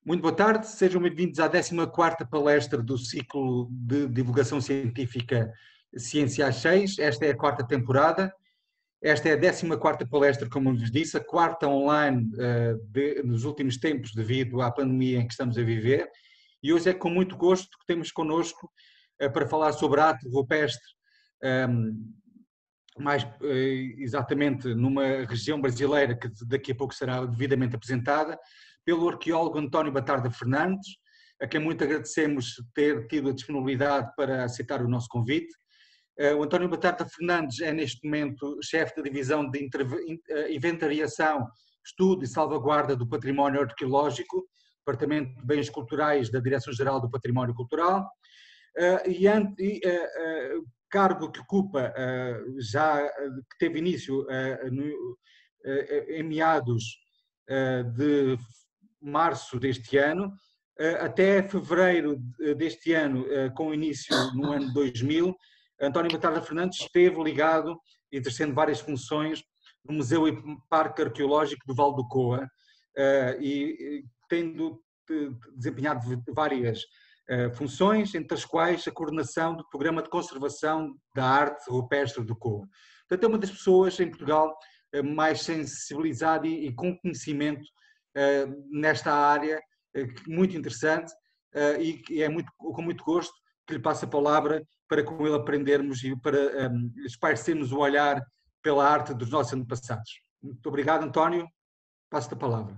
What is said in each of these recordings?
Muito boa tarde, sejam bem-vindos à 14ª palestra do ciclo de divulgação científica Ciência às 6. Esta é a 4ª temporada. Esta é a 14ª palestra, como vos disse, a 4ª online nos últimos tempos devido à pandemia em que estamos a viver. E hoje é com muito gosto que temos connosco para falar sobre a arte rupestre, mais exatamente numa região brasileira que daqui a pouco será devidamente apresentada, pelo arqueólogo António Batarda Fernandes, a quem muito agradecemos ter tido a disponibilidade para aceitar o nosso convite. O António Batarda Fernandes é neste momento chefe da divisão de inventariação, estudo e salvaguarda do património arqueológico, Departamento de Bens Culturais da Direção-Geral do Património Cultural, cargo que ocupa que teve início em meados de março deste ano, até fevereiro deste ano, com início no ano 2000, António Batarda Fernandes esteve ligado, exercendo várias funções, no Museu e Parque Arqueológico do Vale do Coa, e tendo desempenhado várias funções, entre as quais a coordenação do Programa de Conservação da Arte Rupestre do Coa. Portanto, é uma das pessoas em Portugal mais sensibilizada e com conhecimento nesta área, muito interessante, e é com muito gosto que lhe passo a palavra para com ele aprendermos e para esparcermos o olhar pela arte dos nossos antepassados. Muito obrigado, António. Passo-te a palavra.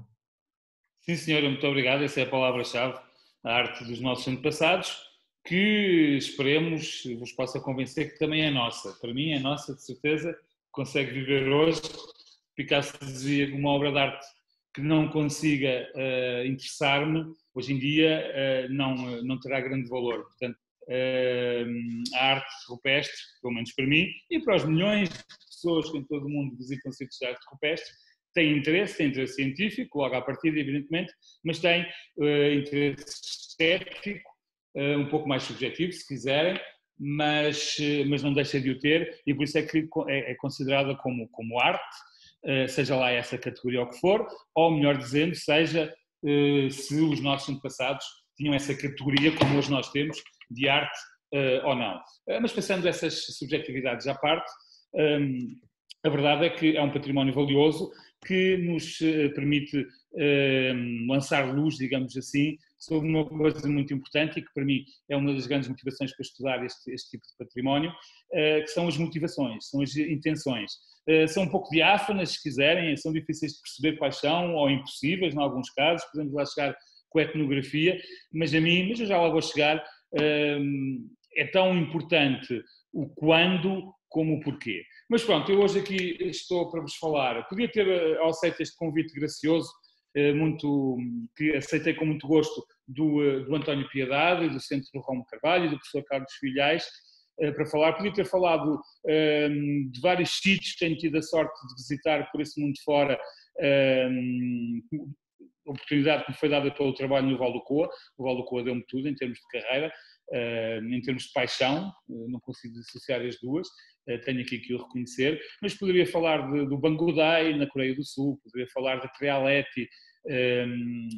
Sim, senhora, muito obrigado. Essa é a palavra-chave, a arte dos nossos antepassados, que esperemos vos possa convencer que também é nossa. Para mim é nossa, de certeza, consegue viver hoje. Picasso dizia que uma obra de arte que não consiga interessar-me, hoje em dia não terá grande valor. Portanto, a arte rupestre, pelo menos para mim, e para os milhões de pessoas que em todo o mundo visitam sítios de arte rupestre, tem interesse científico, logo à partida, evidentemente, mas tem interesse estético, um pouco mais subjetivo, se quiserem, mas não deixa de o ter, e por isso é que é considerada como arte, seja lá essa categoria ou que for, ou melhor dizendo, seja se os nossos antepassados tinham essa categoria, como hoje nós temos, de arte ou não. Mas passando essas subjetividades à parte, a verdade é que é um património valioso que nos permite lançar luz, digamos assim, sobre uma coisa muito importante e que para mim é uma das grandes motivações para estudar este tipo de património, que são as motivações, são as intenções. São um pouco diáfanas, se quiserem, são difíceis de perceber quais são, ou impossíveis, em alguns casos, podemos lá chegar com a etnografia, mas eu já lá vou chegar, é tão importante o quando como o porquê. Mas pronto, eu hoje aqui estou para vos falar. Podia ter aceito este convite gracioso, que aceitei com muito gosto, do António Piedade, do Centro Romo Carvalho e do professor Carlos Filhais, para falar. Podia ter falado de vários sítios que tenho tido a sorte de visitar por esse mundo fora, oportunidade que me foi dada pelo trabalho no Vale do Coa. O Vale do Coa deu-me tudo em termos de carreira, em termos de paixão, não consigo dissociar as duas, tenho aqui que o reconhecer, mas poderia falar do Bangudai, na Coreia do Sul, poderia falar da Crealeti,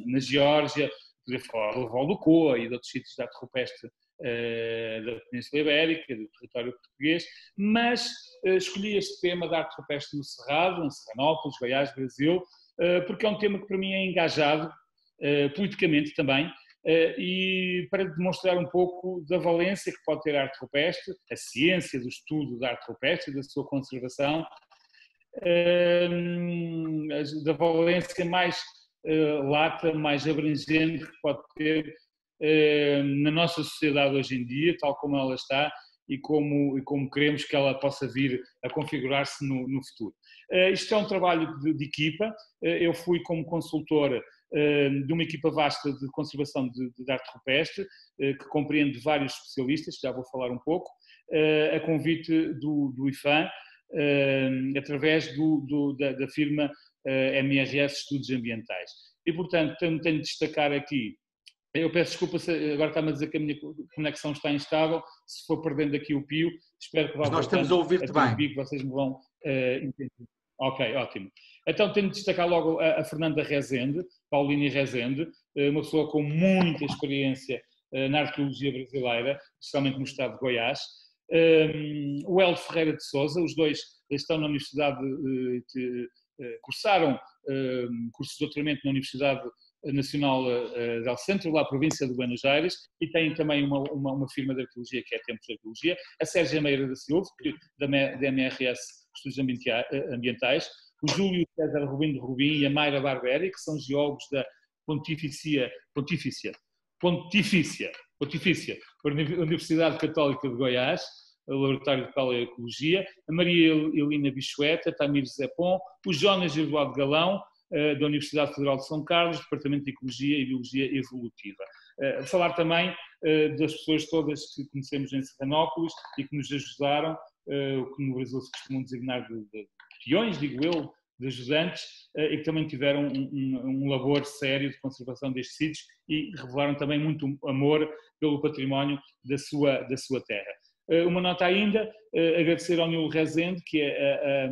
na Geórgia, poderia falar do Vale do Coa e de outros sítios de arte rupestre da Península Ibérica, do território português, mas escolhi este tema da arte rupestre no Cerrado, em Serranópolis, Goiás, Brasil, porque é um tema que para mim é engajado politicamente também, e para demonstrar um pouco da valência que pode ter a arte rupestre, a ciência do estudo da arte rupestre e da sua conservação, da valência mais lata, mais abrangente que pode ter na nossa sociedade hoje em dia, tal como ela está, e como queremos que ela possa vir a configurar-se no futuro. Isto é um trabalho de equipa. Eu fui como consultor de uma equipa vasta de conservação de arte rupestre, que compreende vários especialistas, já vou falar um pouco, a convite do IFAM, através da firma MRS Estudos Ambientais. E, portanto, tenho de destacar aqui. Eu peço desculpa se agora está-me a dizer que a minha conexão está instável, se for perdendo aqui o pio, espero que vá Mas nós estamos a ouvir-te bem. Que vocês me vão entender. Ok, ótimo. Então tenho de destacar logo a Fernanda Rezende, Paulini Rezende, uma pessoa com muita experiência na arqueologia brasileira, especialmente no estado de Goiás. O Hélio Ferreira de Sousa, os dois estão na Universidade, cursaram cursos de doutoramento na Universidade Nacional del Centro, lá na província de Buenos Aires, e têm também uma firma de arqueologia que é Tempos de Arqueologia. A Sérgia Meira da Silva, da MRS Estudos Ambientais, o Júlio César Rubim de Rubim e a Mayra Barberi, que são geólogos da Pontifícia Universidade Católica de Goiás, o Laboratório de Paleoecologia, a Maria Helena Bichueta, Tamir Zepon, o Jonas Eduardo Galão, da Universidade Federal de São Carlos, Departamento de Ecologia e Biologia Evolutiva. Falar também das pessoas todas que conhecemos em Serranópolis e que nos ajudaram, o que no Brasil se costumam designar de peões, digo eu, de ajudantes, e que também tiveram um labor sério de conservação destes sítios e revelaram também muito amor pelo património da sua terra. Uma nota ainda, agradecer ao Nilo Rezende, que é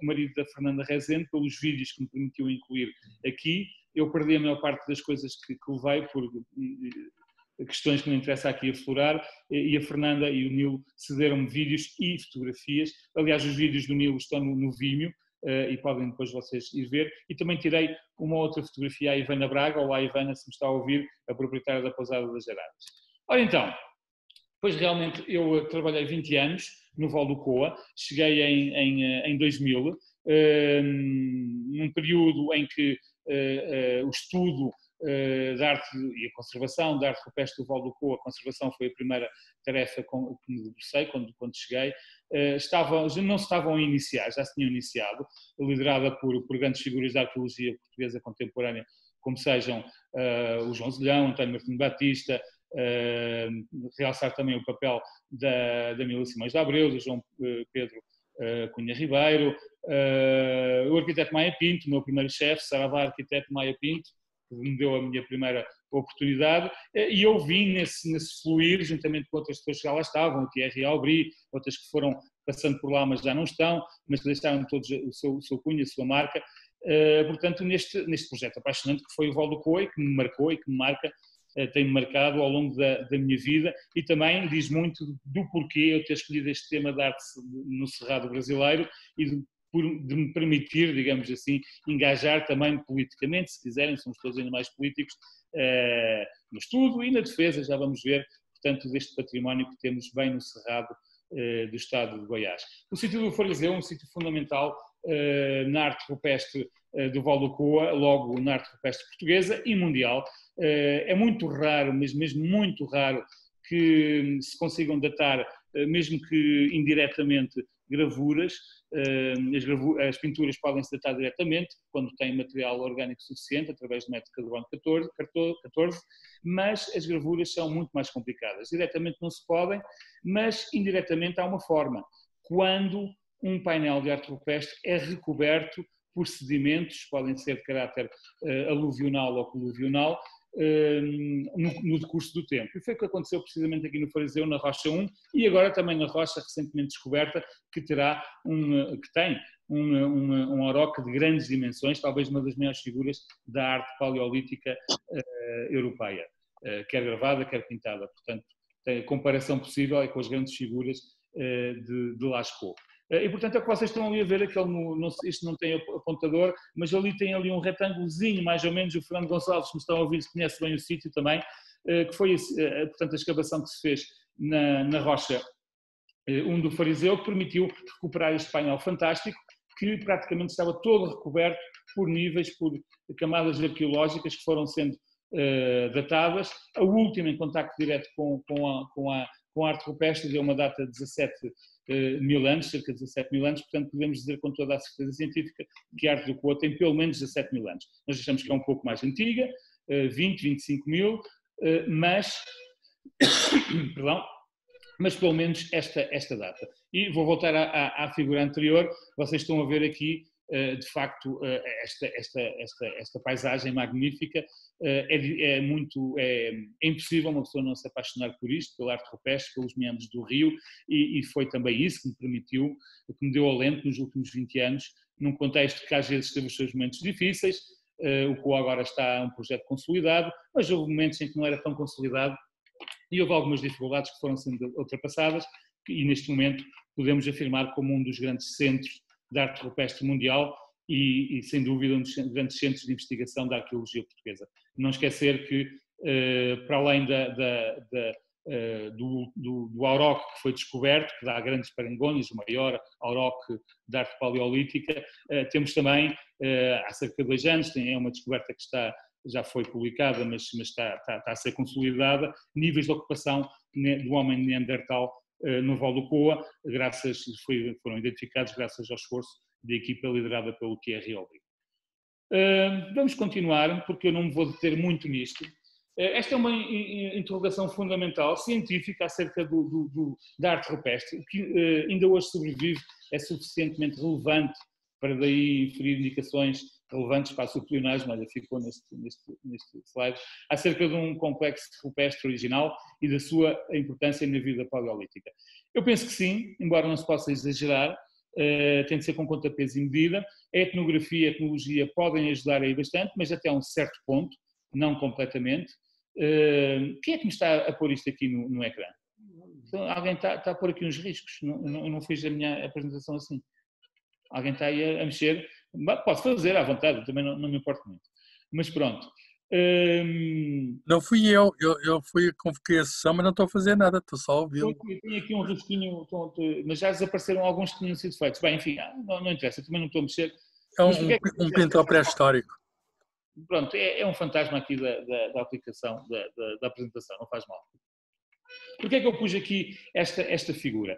o marido da Fernanda Rezende, pelos vídeos que me permitiu incluir aqui. Eu perdi a maior parte das coisas que levei por questões que não interessa aqui aflorar, e a Fernanda e o Nilo cederam-me vídeos e fotografias. Aliás, os vídeos do Nilo estão no Vimeo, e podem depois vocês ir ver. E também tirei uma outra fotografia à Ivana Braga, olá Ivana, se me está a ouvir, a proprietária da Pousada das Geradas. Ora então, pois realmente eu trabalhei 20 anos no Val do Coa, cheguei em 2000, num período em que o estudo da arte e a conservação da arte rupestre do Val do Coa, a conservação foi a primeira tarefa que me debrucei quando cheguei, não se estavam a iniciar, já se tinham iniciado, liderada por grandes figuras da arqueologia portuguesa contemporânea, como sejam o João Zelhão, António Martins Batista, realçar também o papel da Mila Simões de Abreu, do João Pedro Cunha Ribeiro, o arquiteto Maia Pinto, o meu primeiro chefe, Saravá Arquiteto Maia Pinto, que me deu a minha primeira oportunidade, e eu vim nesse fluir, juntamente com outras pessoas que já lá estavam, o Thierry Aubry, outras que foram passando por lá, mas já não estão, mas que deixaram todos o seu cunho, a sua marca, portanto, neste projeto apaixonante que foi o Val do Coa, que me marcou e que me marca, tem-me marcado ao longo da minha vida, e também diz muito do porquê eu ter escolhido este tema de arte no Cerrado brasileiro e de me permitir, digamos assim, engajar também politicamente, se quiserem, somos todos ainda mais políticos, no estudo e na defesa, já vamos ver, portanto, deste património que temos bem no Cerrado do estado de Goiás. O sítio do Fariseu é um sítio fundamental na arte rupestre do Val do Coa, logo na arte rupestre portuguesa e mundial. É muito raro, mas mesmo muito raro, que se consigam datar, mesmo que indiretamente, gravuras. As pinturas podem-se datar diretamente, quando têm material orgânico suficiente, através do método carbono 14, mas as gravuras são muito mais complicadas. Diretamente não se podem, mas indiretamente há uma forma. Quando um painel de arte rupestre é recoberto por sedimentos, podem ser de caráter aluvional ou coluvional, no decurso do tempo. E foi o que aconteceu precisamente aqui no Fariseu, na Rocha 1, e agora também na Rocha recentemente descoberta, que tem um auroque de grandes dimensões, talvez uma das maiores figuras da arte paleolítica europeia, quer gravada, quer pintada. Portanto, tem a comparação possível é com as grandes figuras de Lascaux. E, portanto, é o que vocês estão ali a ver, isto não tem apontador, mas ali tem ali um retângulozinho, mais ou menos, o Fernando Gonçalves, que me estão a ouvir, conhece bem o sítio também, que foi, portanto, a escavação que se fez na Rocha 1 do Fariseu, que permitiu recuperar este painel fantástico, que praticamente estava todo recoberto por níveis, por camadas arqueológicas que foram sendo datadas. A última em contacto direto com a arte rupestre deu uma data de 17 mil anos, cerca de 17 mil anos, portanto podemos dizer com toda a certeza científica que a arte do Coa tem pelo menos 17 mil anos. Nós achamos que é um pouco mais antiga, 20, 25 mil, mas pelo menos esta data. E vou voltar à figura anterior, vocês estão a ver aqui, de facto, esta paisagem magnífica. É impossível uma pessoa não se apaixonar por isto, pela arte rupestre, pelos meandros do rio, e foi também isso que me permitiu, que me deu alento nos últimos 20 anos num contexto que às vezes teve os seus momentos difíceis. O COA agora está um projeto consolidado, mas houve momentos em que não era tão consolidado e houve algumas dificuldades que foram sendo ultrapassadas e neste momento podemos afirmar como um dos grandes centros de arte rupestre mundial e sem dúvida um dos grandes centros de investigação da arqueologia portuguesa. Não esquecer que, para além do auroque que foi descoberto, que dá grandes parangonhas, o maior auroque de arte paleolítica, temos também, há cerca de 2 anos, é uma descoberta que já foi publicada, mas está a ser consolidada, níveis de ocupação do homem neandertal no Val do Coa, foram identificados graças ao esforço da equipa liderada pelo Thierry Aubry. Vamos continuar, porque eu não me vou deter muito nisto. Esta é uma interrogação fundamental, científica, acerca da arte rupestre. O que ainda hoje sobrevive é suficientemente relevante para daí inferir indicações relevantes para a superionagem, olha, ficou neste slide, acerca de um complexo rupestre original e da sua importância na vida paleolítica. Eu penso que sim, embora não se possa exagerar, tem de ser com conta, peso e medida. A etnografia e a etnologia podem ajudar aí bastante, mas até a um certo ponto, não completamente. Quem é que me está a pôr isto aqui no ecrã? Então, alguém está a pôr aqui uns riscos, eu não fiz a minha apresentação assim. Alguém está aí a mexer? Pode fazer à vontade, eu também não me importo muito. Mas pronto. Não fui eu convoquei a sessão, mas não estou a fazer nada, estou só a ouvi-lo. Tenho aqui um risquinho, mas já desapareceram alguns que tinham sido feitos. Bem, enfim, não interessa, também não estou a mexer. É um pintor pré-histórico. Pronto, é um fantasma aqui da aplicação, da apresentação, não faz mal. Porquê é que eu pus aqui esta figura?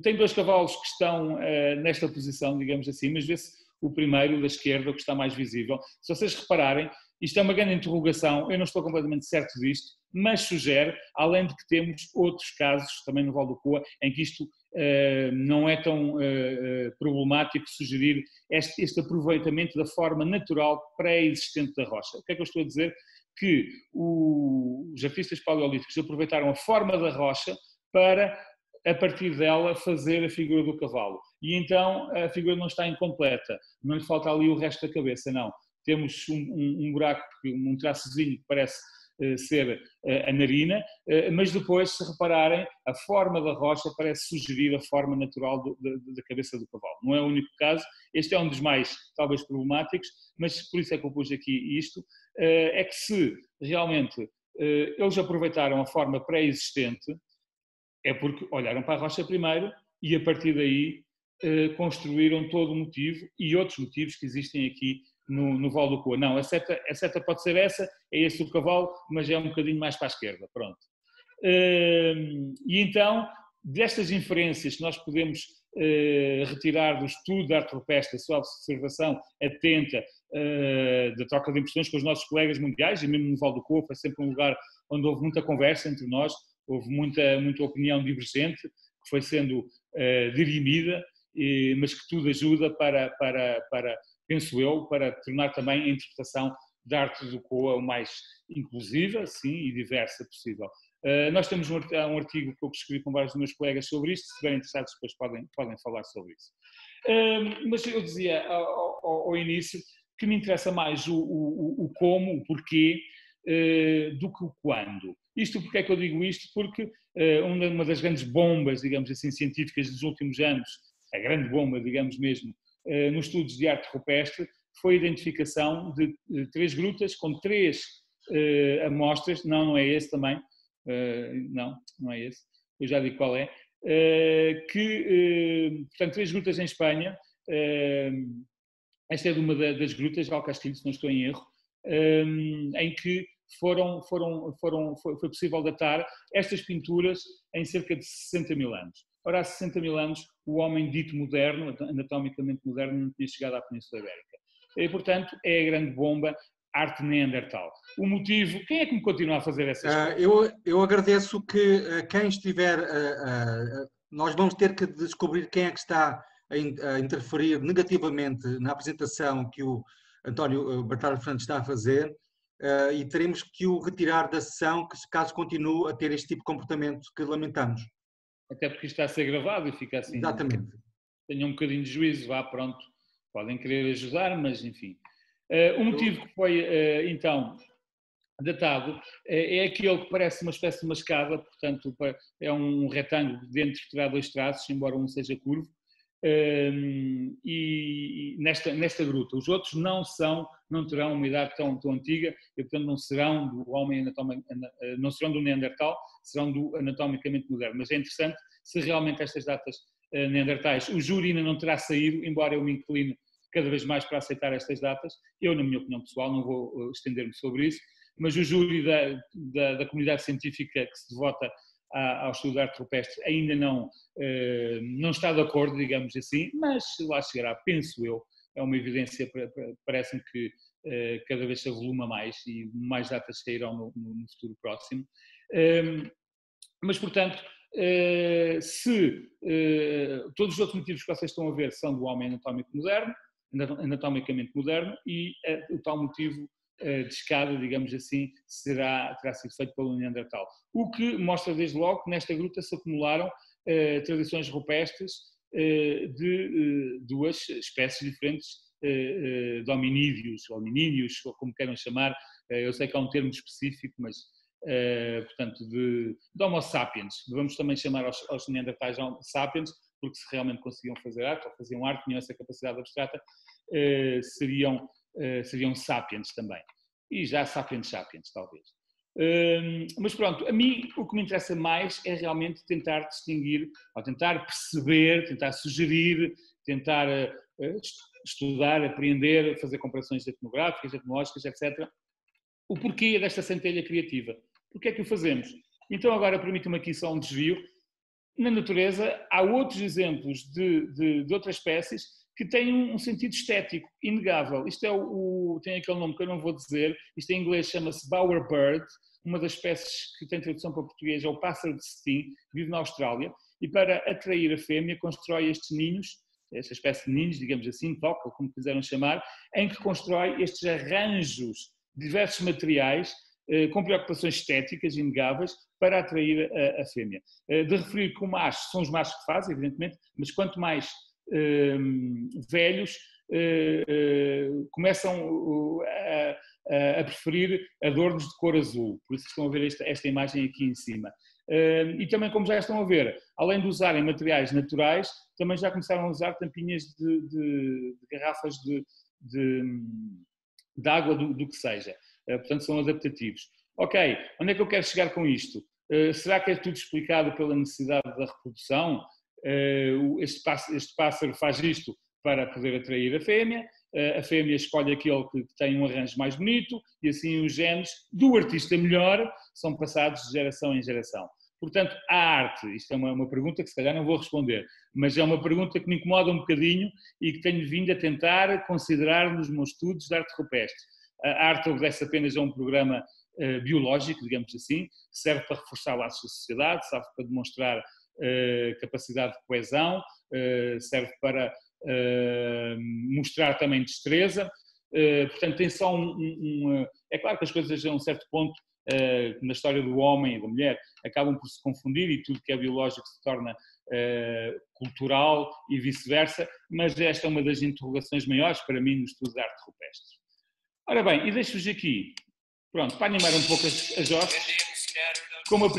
Tem 2 cavalos que estão nesta posição, digamos assim, mas vê-se o primeiro da esquerda, o que está mais visível. Se vocês repararem, isto é uma grande interrogação, eu não estou completamente certo disto, mas sugere, além de que temos outros casos, também no Val do Coa, em que isto não é tão problemático sugerir este aproveitamento da forma natural pré-existente da rocha. O que é que eu estou a dizer? Que os artistas paleolíticos aproveitaram a forma da rocha para, a partir dela, fazer a figura do cavalo. E então a figura não está incompleta, não lhe falta ali o resto da cabeça, não. Temos um buraco, um traçozinho que parece ser a narina, mas depois, se repararem, a forma da rocha parece sugerir a forma natural da cabeça do cavalo. Não é o único caso, este é um dos mais, talvez, problemáticos, mas por isso é que eu pus aqui isto, é que se realmente eles aproveitaram a forma pré-existente, é porque olharam para a rocha primeiro e a partir daí construíram todo o motivo e outros motivos que existem aqui no Val do Coa. Não, a seta pode ser essa, é esse o cavalo, mas é um bocadinho mais para a esquerda, pronto. E então, destas inferências que nós podemos retirar do estudo da arte rupestre, da sua observação atenta, da troca de impressões com os nossos colegas mundiais, e mesmo no Val do Coa foi sempre um lugar onde houve muita conversa entre nós, houve muita opinião divergente, que foi sendo dirimida, mas que tudo ajuda para, penso eu, para tornar também a interpretação da arte do Coa o mais inclusiva, sim, e diversa possível. Nós temos um artigo que eu escrevi com vários dos meus colegas sobre isto, se estiverem interessados depois podem falar sobre isso. Mas eu dizia ao início que me interessa mais o como, o porquê, do que o quando. Isto, porque é que eu digo isto? Porque uma das grandes bombas, digamos assim, científicas dos últimos anos, a grande bomba, digamos mesmo, nos estudos de arte rupestre, foi a identificação de 3 grutas com 3 amostras, não é esse também, não é esse, eu já digo qual é, portanto, 3 grutas em Espanha, esta é de uma das grutas, Valcastilho, se não estou em erro, em que foi possível datar estas pinturas em cerca de 60 mil anos. Ora, há 60 mil anos, o homem dito moderno, anatomicamente moderno, não tinha chegado à Península Ibérica. E, portanto, é a grande bomba, arte neandertal. O motivo, quem é que me continua a fazer essas coisas? Eu agradeço que quem estiver, nós vamos ter que descobrir quem é que está a interferir negativamente na apresentação que o António Bartalho Fernandes está a fazer, e teremos que o retirar da sessão caso continue a ter este tipo de comportamento que lamentamos. Até porque isto está a ser gravado e fica assim. Exatamente. Tenha um bocadinho de juízo, vá, pronto. podem querer ajudar, mas enfim. O motivo que foi, então, datado é aquele que parece uma espécie de uma escada, portanto é um retângulo dentro que terá 2 traços, embora um seja curvo, e nesta gruta. Os outros não terão uma idade tão antiga e, portanto, não serão do homem não serão do Neandertal, serão do anatomicamente moderno. Mas é interessante se realmente estas datas neandertais, o júri ainda não terá saído, embora eu me incline cada vez mais para aceitar estas datas. Eu, na minha opinião pessoal, não vou estender-me sobre isso, mas o júri da comunidade científica que se devota ao estudo da arte rupestre ainda não está de acordo, digamos assim, mas lá chegará, penso eu. É uma evidência, parece-me que cada vez se avoluma mais e mais datas sairão no futuro próximo. Mas, portanto, se todos os outros motivos que vocês estão a ver são do homem anatomicamente moderno, e o tal motivo de escada, digamos assim, terá sido feito pelo Neandertal. O que mostra desde logo que nesta gruta se acumularam tradições rupestres de 2 espécies diferentes de hominídeos, ou como queiram chamar. Eu sei que há um termo específico, mas portanto de Homo sapiens. Vamos também chamar aos Neandertais Homo sapiens, porque se realmente conseguiam fazer arte, ou faziam arte, tinham essa capacidade abstrata, seriam sapiens também. E já sapiens, talvez. Mas pronto, a mim o que me interessa mais é realmente tentar distinguir, ou tentar perceber, tentar sugerir, tentar estudar, apreender, fazer comparações etnográficas, etnológicas, etc. O porquê desta centelha criativa. Porquê é que o fazemos? Então agora permite-me aqui só um desvio. Na natureza há outros exemplos de outras espécies que têm um sentido estético inegável. Isto tem aquele nome que eu não vou dizer, isto em inglês chama-se bowerbird, uma das espécies que tem tradução para português é o pássaro de cetim, vive na Austrália, e para atrair a fêmea constrói estes ninhos, esta espécie de ninhos, digamos assim, toca, como quiseram chamar, em que constrói estes arranjos de diversos materiais, com preocupações estéticas inegáveis, para atrair a fêmea. De referir que o macho, são os machos que fazem, evidentemente, mas quanto mais velhos, começam a preferir adornos de cor azul. Por isso estão a ver esta imagem aqui em cima. E também, como já estão a ver, além de usarem materiais naturais, também já começaram a usar tampinhas de garrafas de água, do que seja. Portanto, são adaptativos. Ok, onde é que eu quero chegar com isto? Será que é tudo explicado pela necessidade da reprodução? Este pássaro faz isto para poder atrair a fêmea escolhe aquele que tem um arranjo mais bonito, e assim os genes do artista melhor são passados de geração em geração. Portanto, a arte, isto é uma pergunta que se calhar não vou responder, mas é uma pergunta que me incomoda um bocadinho e que tenho vindo a tentar considerar nos meus estudos de arte rupestre. A arte obedece apenas a um programa biológico, digamos assim, serve para reforçar laços da sociedade, serve para demonstrar capacidade de coesão, serve para mostrar também destreza. Portanto, tem só é claro que as coisas a um certo ponto, na história do homem e da mulher, acabam por se confundir e tudo que é biológico se torna cultural e vice-versa, mas esta é uma das interrogações maiores para mim no estudo de arte rupestre. Ora bem, e deixo-vos aqui, pronto, para animar um pouco as hostes, com uma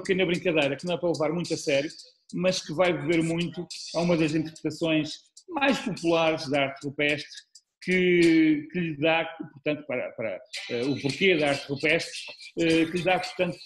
pequena brincadeira que não é para levar muito a sério, mas que vai beber muito a uma das interpretações mais populares da arte rupestre, que lhe dá, portanto, para o porquê da arte rupestre, que lhe dá, portanto,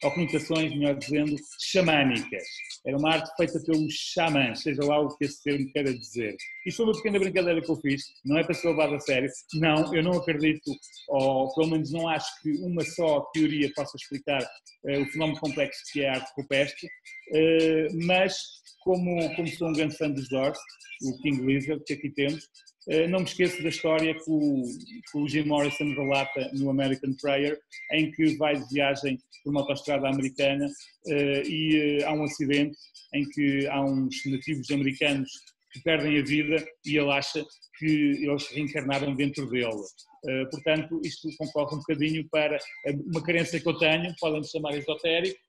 conotações, melhor dizendo, xamânicas. Era uma arte feita pelos xamãs, seja lá o que esse termo queira dizer. Isto foi uma pequena brincadeira que eu fiz, não é para ser levado a sério. Não, eu não acredito, ou pelo menos não acho que uma só teoria possa explicar o fenómeno complexo que é a arte rupestre, mas como sou um grande fã dos Doors, o King Lizard que aqui temos, não me esqueço da história que o Jim Morrison relata no American Prayer, em que vai de viagem por uma autoestrada americana e há um acidente em que há uns nativos americanos que perdem a vida e ele acha que eles reencarnaram dentro dele. Portanto, isto concorre um bocadinho para uma crença que eu tenho, podem-me chamar esotérico,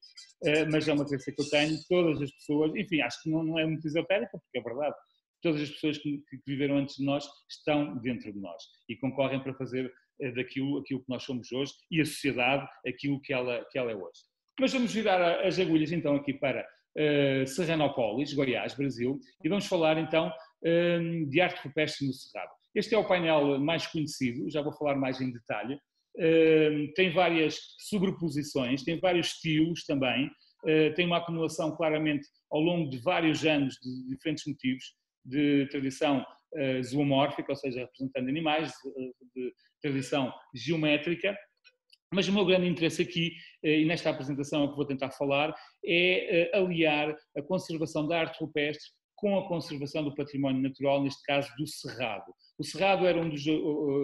mas é uma crença que eu tenho, todas as pessoas, enfim, acho que não é muito esotérica, porque é verdade. todas as pessoas que viveram antes de nós estão dentro de nós e concorrem para fazer aquilo que nós somos hoje e a sociedade aquilo que ela é hoje. Mas vamos virar as agulhas então aqui para Serranópolis, Goiás, Brasil, e vamos falar então de arte rupestre no Cerrado. Este é o painel mais conhecido, já vou falar mais em detalhe. Tem várias sobreposições, tem vários estilos também, tem uma acumulação claramente ao longo de vários anos de diferentes motivos, de tradição zoomórfica, ou seja, representando animais, de tradição geométrica. Mas o meu grande interesse aqui, e nesta apresentação é que vou tentar falar, é aliar a conservação da arte rupestre com a conservação do património natural, neste caso do Cerrado. O Cerrado era um dos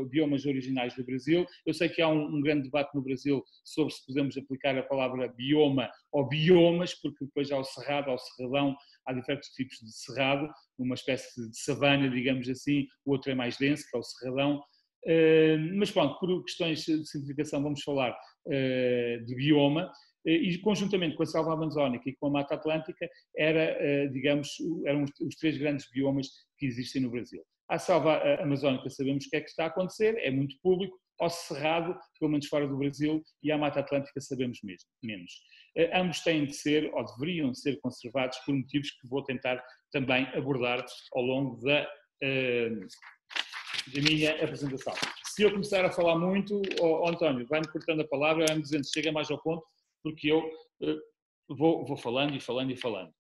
biomas originais do Brasil. Eu sei que há um grande debate no Brasil sobre se podemos aplicar a palavra bioma ou biomas, porque depois há o Cerrado, há o Cerradão, há diferentes tipos de Cerrado, uma espécie de savana, digamos assim, o outro é mais denso, que é o Cerradão. Mas pronto, por questões de simplificação vamos falar de bioma, e conjuntamente com a selva amazónica e com a Mata Atlântica eram os três grandes biomas que existem no Brasil. À selva amazónica sabemos o que é que está a acontecer, é muito público, ao Cerrado, pelo menos fora do Brasil, e à Mata Atlântica sabemos menos. Ambos têm de ser, ou deveriam ser conservados por motivos que vou tentar também abordar ao longo da minha apresentação. Se eu começar a falar muito, António, vai-me cortando a palavra, vai-me dizendo se chega mais ao ponto, porque eu vou falando e falando e falando.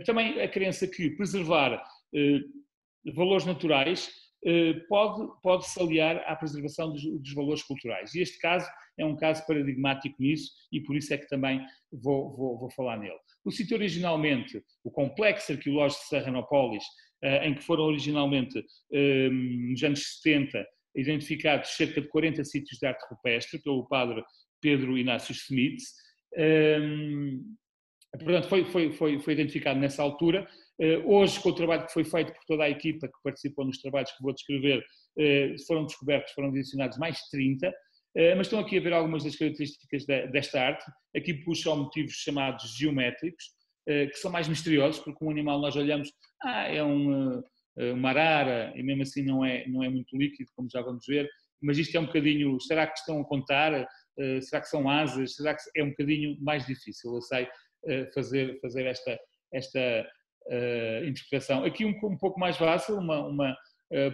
Também a crença que preservar valores naturais pode-se aliar à preservação dos valores culturais. E este caso é um caso paradigmático nisso e por isso é que também vou falar nele. O sítio originalmente, o complexo arqueológico de Serranópolis, em que foram originalmente, nos anos 70, identificados cerca de 40 sítios de arte rupestre pelo padre Pedro Inácio Smith. Portanto, foi identificado nessa altura. Hoje, com o trabalho que foi feito por toda a equipa que participou nos trabalhos que vou descrever, foram adicionados mais 30, mas estão aqui a ver algumas das características desta arte. Aqui puxam motivos chamados geométricos, que são mais misteriosos, porque um animal nós olhamos, é uma arara, e mesmo assim não é muito líquido, como já vamos ver, mas isto é um bocadinho, será que estão a contar? Será que são asas? Será que é um bocadinho mais difícil, eu sei, fazer esta interpretação. Aqui um pouco mais fácil,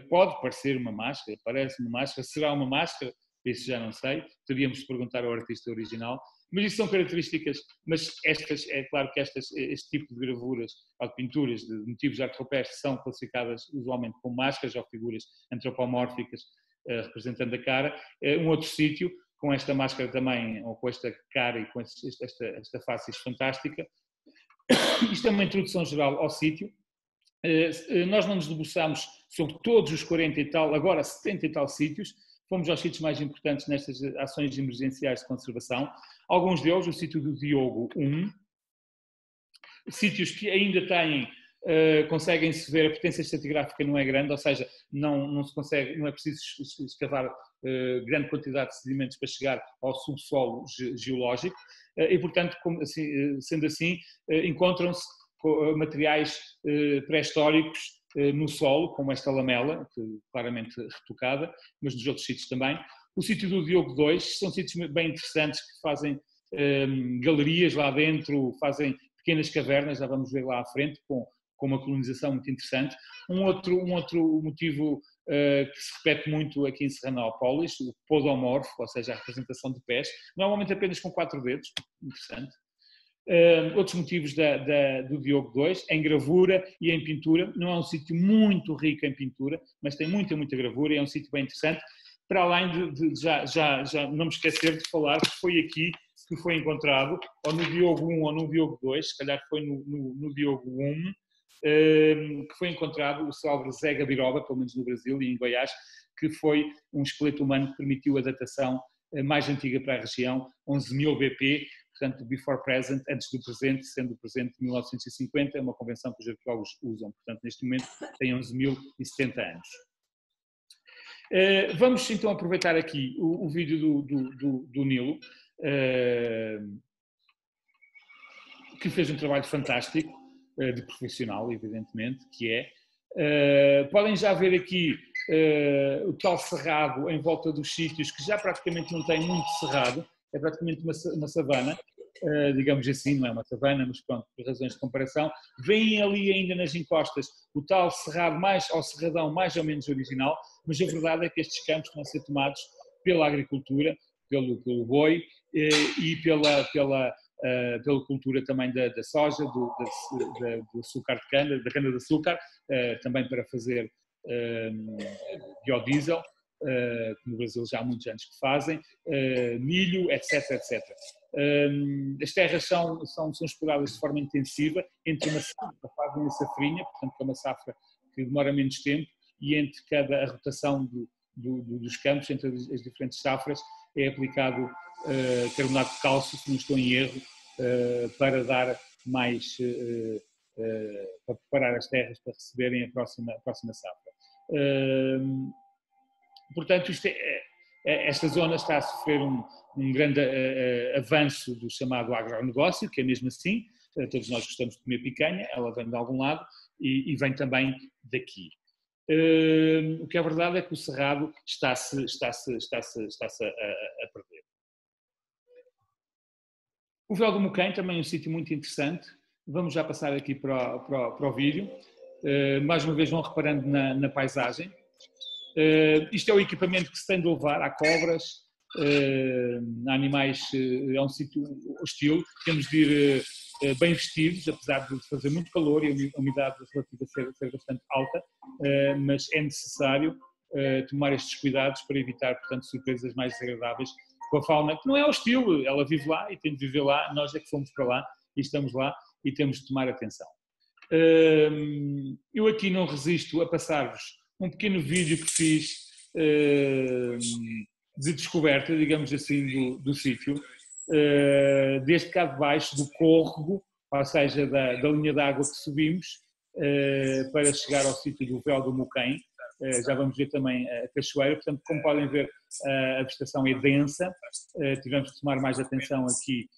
pode parecer uma máscara, parece uma máscara, será uma máscara? Isso já não sei, teríamos de perguntar ao artista original, mas isso são características, mas é claro que este tipo de gravuras ou de pinturas de motivos de arte rupestre são classificadas usualmente como máscaras ou figuras antropomórficas representando a cara. Um outro sítio, com esta máscara também, ou com esta cara e com esta face fantástica. Isto é uma introdução geral ao sítio. Nós não nos debruçámos sobre todos os 40 e tal, agora 70 e tal sítios. Fomos aos sítios mais importantes nestas ações emergenciais de conservação. Alguns deles, o sítio do Diogo 1, sítios que ainda têm, conseguem-se ver, a potência estratigráfica não é grande, ou seja, não é preciso escavar grande quantidade de sedimentos para chegar ao subsolo geológico e, portanto, sendo assim, encontram-se materiais pré-históricos no solo, como esta lamela, claramente retocada, mas nos outros sítios também. O sítio do Diogo 2 são sítios bem interessantes que fazem galerias lá dentro, fazem pequenas cavernas, já vamos ver lá à frente, com uma colonização muito interessante. Um outro motivo que se repete muito aqui em Serranópolis, o podomorfo, ou seja, a representação de pés, normalmente apenas com 4 dedos, interessante. Outros motivos do Diogo 2, em gravura e em pintura. Não é um sítio muito rico em pintura, mas tem muita gravura e é um sítio bem interessante. Para além de já não me esquecer de falar que foi aqui que foi encontrado, ou no Diogo 1 ou no Diogo 2, se calhar foi no Diogo 1, que foi encontrado o célebre Zé Gabiroba, pelo menos no Brasil e em Goiás, que foi um esqueleto humano que permitiu a datação mais antiga para a região, 11.000 BP, portanto, before present, antes do presente, sendo o presente de 1950, é uma convenção que os arqueólogos usam, portanto, neste momento tem 11.070 anos. Vamos então aproveitar aqui o vídeo do Nilo, que fez um trabalho fantástico, de profissional, evidentemente, que é Podem já ver aqui o tal cerrado em volta dos sítios, que já praticamente não tem muito cerrado, é praticamente uma savana, digamos assim, não é uma savana, mas pronto, por razões de comparação. Veem ali ainda nas encostas o tal cerrado ou cerradão mais ou menos original, mas a verdade é que estes campos estão a ser tomados pela agricultura, pelo boi e pela cultura também da soja, do açúcar de cana, da cana-de-açúcar, também para fazer biodiesel, que no Brasil já há muitos anos que fazem, milho, etc, etc. As terras são exploradas de forma intensiva, entre uma safra, fazem a safrinha, portanto é uma safra que demora menos tempo, e entre a rotação dos campos, entre as diferentes safras, é aplicado carbonato de cálcio, se não estou em erro, para dar mais, para preparar as terras para receberem a próxima safra. Portanto, esta zona está a sofrer um grande avanço do chamado agronegócio, que é mesmo assim, todos nós gostamos de comer picanha, ela vem de algum lado e vem também daqui. O que é verdade é que o cerrado está-se a perder. O Véu do Moquém também é um sítio muito interessante. Vamos já passar aqui para o vídeo. Mais uma vez vão reparando na paisagem. Isto é o equipamento que se tem de levar. Há cobras, há animais, é um sítio hostil. Temos de ir bem vestidos, apesar de fazer muito calor e a umidade relativa ser bastante alta, mas é necessário tomar estes cuidados para evitar, portanto, surpresas mais desagradáveis com a fauna, que não é hostil, ela vive lá e tem de viver lá, nós é que fomos para lá e estamos lá e temos de tomar atenção. Eu aqui não resisto a passar-vos um pequeno vídeo que fiz de descoberta, digamos assim, do sítio, desde cá de baixo, do córrego, ou seja, da linha de água que subimos, para chegar ao sítio do Véu do Moquém. Já vamos ver também a cachoeira, portanto, como podem ver, a vegetação é densa, tivemos de tomar mais atenção aqui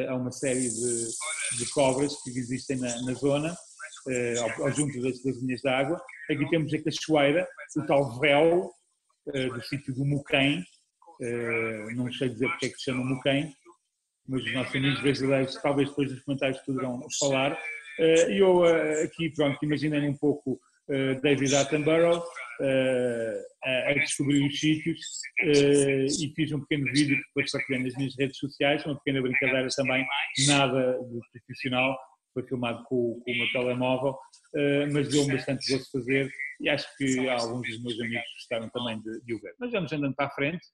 a uma série de cobras que existem na zona, ao junto das linhas de água. Aqui temos a cachoeira, o tal véu do sítio do Moquém, não sei dizer porque é que se chama Moquém, mas os nossos amigos brasileiros talvez depois nos comentários poderão falar. E eu aqui, pronto, imaginei um pouco David Attenborough a descobrir os sítios e fiz um pequeno vídeo que depois partilhei nas minhas redes sociais, uma pequena brincadeira também, nada de profissional, foi filmado com o meu telemóvel, mas deu-me bastante gosto fazer e acho que alguns dos meus amigos gostaram também de o ver. Mas vamos andando para a frente.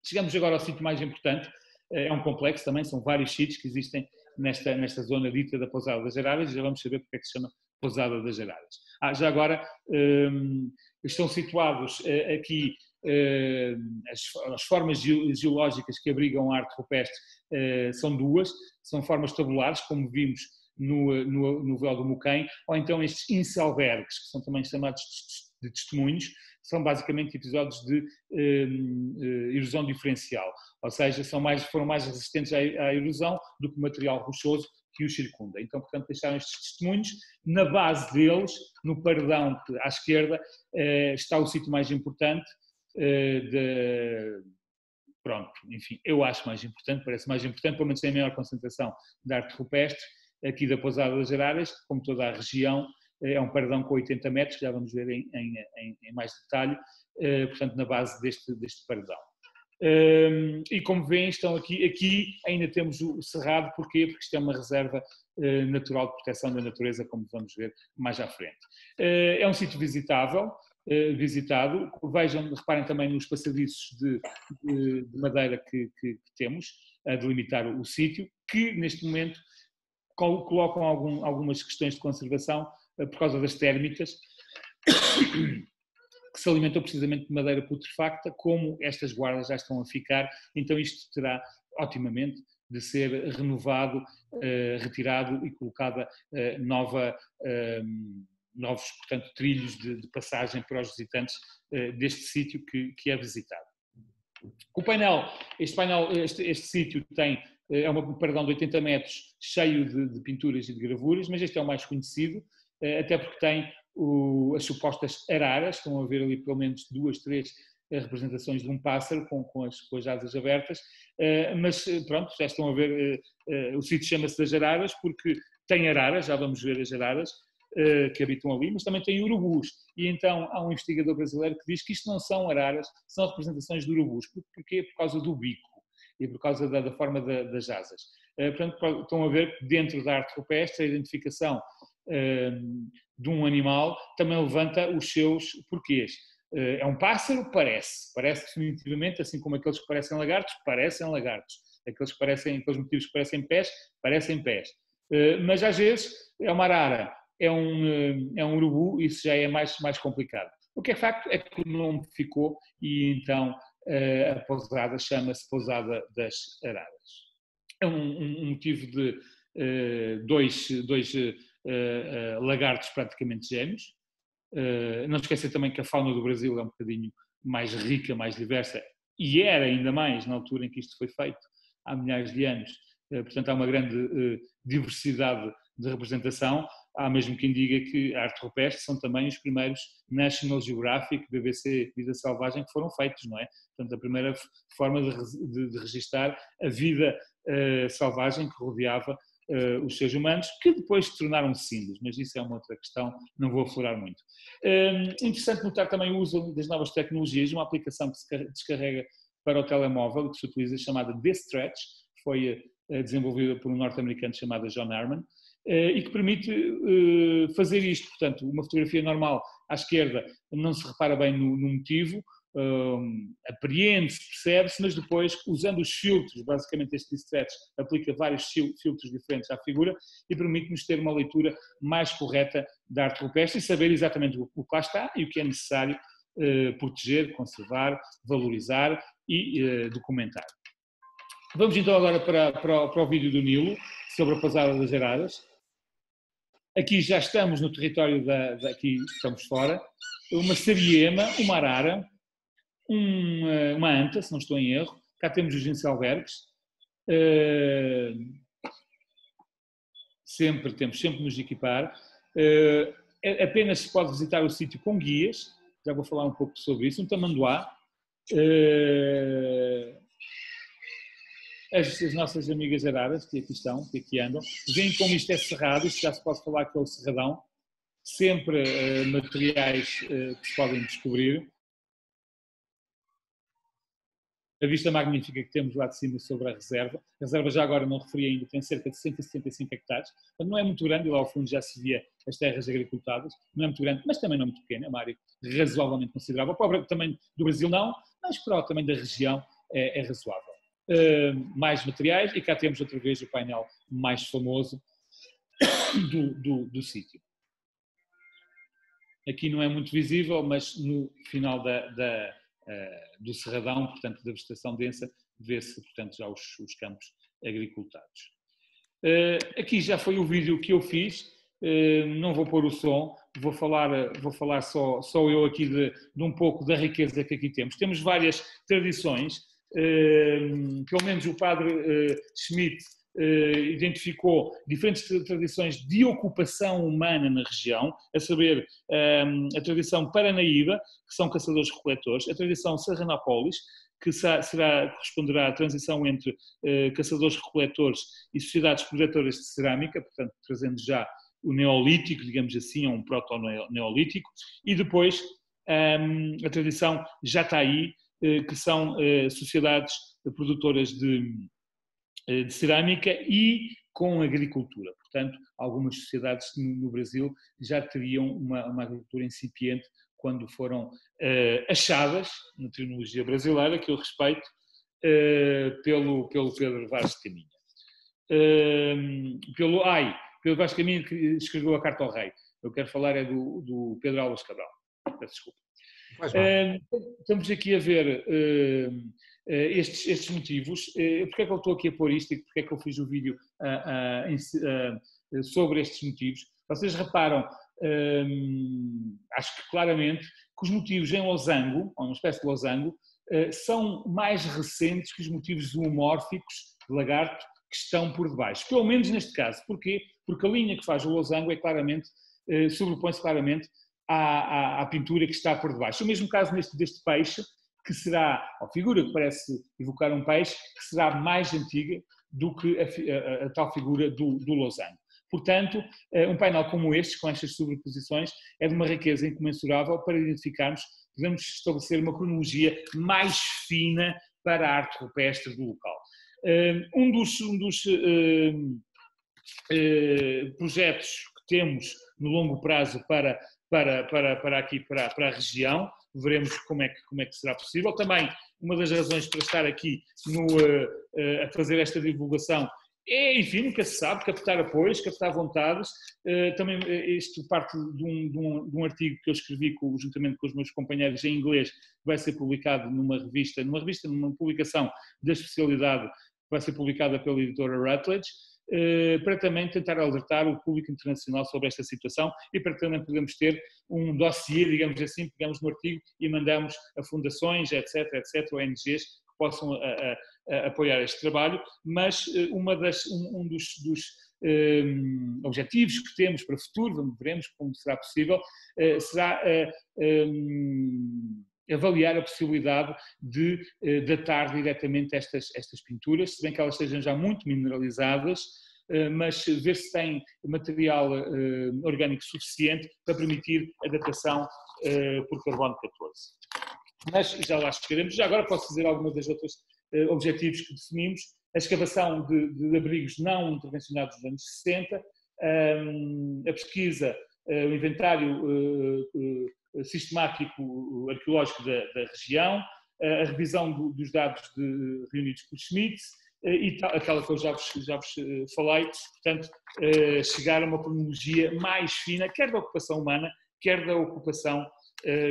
Chegamos agora ao sítio mais importante, é um complexo também, são vários sítios que existem nesta zona dita da Pousada das Arábias, e já vamos saber porque é que se chama Pousada das Arábias. Já agora, estão situados aqui as formas geológicas que abrigam a arte rupestre, são duas, são formas tabulares, como vimos no Véu do Moquém, ou então estes inselbergs, que são também chamados de testemunhos, são basicamente episódios de erosão diferencial, ou seja, foram mais resistentes à erosão do que o material rochoso que os circunda. Então, portanto, deixaram estes testemunhos. Na base deles, no paredão à esquerda, está o sítio mais importante, pronto, enfim, eu acho mais importante, parece mais importante, pelo menos tem a maior concentração de arte rupestre, aqui da Pousada das Arábias, como toda a região. É um paredão com 80 metros, que já vamos ver em mais detalhe, portanto, na base deste paredão. E como veem, estão aqui ainda temos o cerrado. Porquê? Porque isto é uma reserva natural de proteção da natureza, como vamos ver mais à frente. É um sítio visitável, visitado. Reparem também nos passadiços de madeira que temos a delimitar o sítio, que neste momento colocam algumas questões de conservação por causa das térmitas, que se alimentam precisamente de madeira putrefacta. Como estas guardas já estão a ficar, então isto terá otimamente de ser renovado, retirado e colocada novos, portanto, trilhos de passagem para os visitantes deste sítio que é visitado. O painel, este sítio tem um paredão de 80 metros cheio de pinturas e de gravuras, mas este é o mais conhecido, até porque tem as supostas araras, estão a ver ali pelo menos 2, 3 representações de um pássaro com as asas abertas, mas pronto, já estão a ver, o sítio chama-se das araras porque tem araras, já vamos ver as araras que habitam ali, mas também tem urubus, e então há um investigador brasileiro que diz que isto não são araras, são representações de urubus. Porquê? Por causa do bico e por causa da forma das asas. Portanto, estão a ver que dentro da arte rupestre a identificação de um animal também levanta os seus porquês. É um pássaro? Parece definitivamente, assim como aqueles que parecem lagartos, aqueles motivos que parecem pés, mas às vezes é uma arara, é um urubu, isso já é mais complicado. O que é facto é que o nome ficou e então a pousada chama-se Pousada das Araras. É um motivo de dois lagartos praticamente gêmeos. Não esquecer também que a fauna do Brasil é um bocadinho mais rica, mais diversa, e era ainda mais na altura em que isto foi feito, há milhares de anos. Portanto, há uma grande diversidade de representação. Há mesmo quem diga que a arte rupestre são também os primeiros National Geographic, BBC, Vida Selvagem, que foram feitos, não é? Portanto, a primeira forma de registar a vida selvagem que rodeava os seres humanos, que depois se tornaram símbolos, mas isso é uma outra questão, não vou aflorar muito. Interessante notar também o uso das novas tecnologias, uma aplicação que se descarrega para o telemóvel, que se utiliza, chamada Stretch, foi desenvolvida por um norte-americano chamado John Harmon, e que permite fazer isto. Portanto, uma fotografia normal à esquerda não se repara bem no motivo, apreende-se, percebe-se, mas depois, usando os filtros, basicamente este stretch aplica vários filtros diferentes à figura e permite-nos ter uma leitura mais correta da arte rupestre e saber exatamente o que lá está e o que é necessário proteger, conservar, valorizar e documentar. Vamos então agora para o vídeo do Nilo, sobre a Pousada das Araras. Aqui já estamos no território aqui estamos fora, uma sariema, uma arara, uma anta, se não estou em erro. Cá temos os gincelbergs. Temos sempre de nos equipar. Apenas se pode visitar o sítio com guias, já vou falar um pouco sobre isso. Um tamanduá. As nossas amigas araras, que aqui estão, que aqui andam, veem como isto é cerrado, isto já se pode falar que é o cerradão, sempre materiais que se podem descobrir. A vista magnífica que temos lá de cima sobre a reserva. A reserva, já agora não referi ainda, tem cerca de 175 hectares, portanto não é muito grande, e lá ao fundo já se via as terras agricultadas, não é muito grande, mas também não é muito pequena, é uma área razoavelmente considerável. Para o tamanho do Brasil não, mas para o tamanho da região é razoável. Mais materiais, e cá temos outra vez o painel mais famoso do sítio. Aqui não é muito visível, mas no final do cerradão, portanto da vegetação densa, vê-se portanto já os campos agricultados. Aqui já foi o vídeo que eu fiz, não vou pôr o som, vou falar só eu aqui de um pouco da riqueza que aqui temos. Temos várias tradições. Pelo menos o padre Schmidt identificou diferentes tradições de ocupação humana na região, a saber, a tradição paranaíba, que são caçadores-recoletores, a tradição Serranópolis, que corresponderá à transição entre caçadores-recoletores e sociedades projetoras de cerâmica, portanto, trazendo já o neolítico, digamos assim, ou um proto-neolítico, e depois a tradição Jataí, que são sociedades produtoras de cerâmica e com agricultura. Portanto, algumas sociedades no Brasil já teriam uma agricultura incipiente quando foram achadas, na terminologia brasileira, que eu respeito, pelo Pedro Vaz de Caminha. Pedro Vaz de Caminha que escreveu a Carta ao Rei. Eu quero falar é do Pedro Álvares Cabral. Peço desculpa. Estamos aqui a ver estes motivos. Porque é que eu estou aqui a pôr isto e porque é que eu fiz o vídeo sobre estes motivos? Vocês reparam, acho que claramente, que os motivos em losango, ou uma espécie de losango, são mais recentes que os motivos zoomórficos de lagarto que estão por debaixo. Pelo menos neste caso. Porquê? Porque a linha que faz o losango é claramente sobrepõe-se claramente à pintura que está por debaixo. O mesmo caso deste peixe, que será, a figura que parece evocar um peixe, que será mais antiga do que a tal figura do losango. Portanto, um painel como este, com estas sobreposições, é de uma riqueza incomensurável para identificarmos, podemos estabelecer uma cronologia mais fina para a arte rupestre do local. Um dos projetos que temos no longo prazo para a região, veremos como é que será possível. Também, uma das razões para estar aqui a fazer esta divulgação é, enfim, nunca se sabe, captar apoios, captar vontades. Também isto parte de um artigo que eu escrevi juntamente com os meus companheiros em inglês, que vai ser publicado numa publicação da especialidade, que vai ser publicada pela editora Routledge, para também tentar alertar o público internacional sobre esta situação e para também podermos ter um dossiê, digamos assim, pegamos no artigo e mandamos a fundações, etc., ONGs, que possam apoiar este trabalho, mas um dos objetivos que temos para o futuro, veremos como será possível, será avaliar a possibilidade de datar diretamente estas pinturas, se bem que elas estejam já muito mineralizadas, mas ver se tem material orgânico suficiente para permitir a datação por carbono 14. Mas já lá chegaremos. Já agora posso dizer algumas das outras objetivos que definimos. A escavação de abrigos não intervencionados dos anos 60, a pesquisa, o inventário sistemático arqueológico da região, a revisão dos dados reunidos por Schmitz e aquela que eu já vos falei, portanto, chegar a uma cronologia mais fina, quer da ocupação humana, quer da ocupação,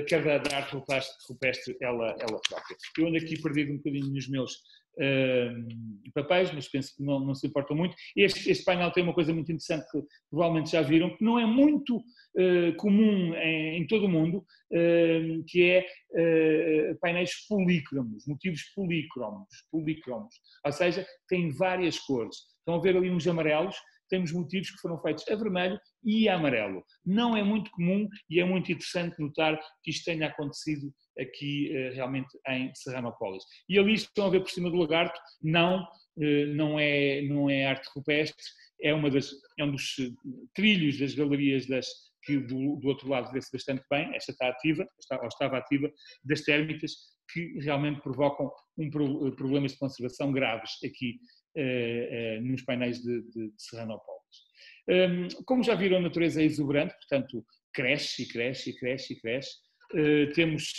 quer da arte rupestre ela própria. Eu ando aqui perdido um bocadinho nos meus papéis, mas penso que não se importam muito. Este painel tem uma coisa muito interessante que provavelmente já viram, que não é muito comum em todo o mundo, que é painéis polícromos, motivos policromos, ou seja, tem várias cores. Estão a ver ali uns amarelos, temos motivos que foram feitos a vermelho e a amarelo. Não é muito comum e é muito interessante notar que isto tenha acontecido aqui realmente em Serranópolis. E ali estão a ver por cima do lagarto, não é arte rupestre, é um dos trilhos das galerias que do outro lado vê-se bastante bem, esta está ativa, estava ativa, das térmitas, que realmente provocam problemas de conservação graves aqui nos painéis de Serranópolis. Como já viram, a natureza é exuberante, portanto, cresce. Temos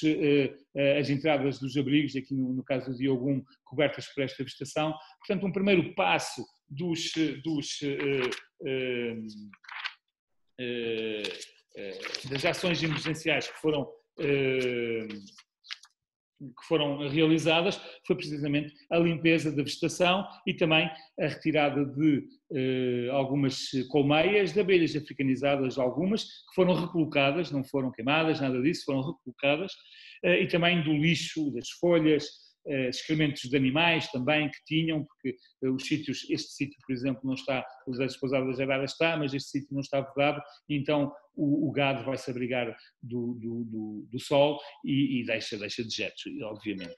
as entradas dos abrigos, aqui no caso do Diogum, cobertas por esta vegetação. Portanto, um primeiro passo das ações emergenciais que foram realizadas foi precisamente a limpeza da vegetação e também a retirada de algumas colmeias, de abelhas africanizadas, algumas, que foram recolocadas, não foram queimadas, nada disso, foram recolocadas, e também do lixo, das folhas, excrementos de animais também que tinham, porque este sítio, por exemplo, não está, o das Pousadas da Jarara está, mas este sítio não está vedado, então o gado vai se abrigar do sol e deixa dejetos, obviamente.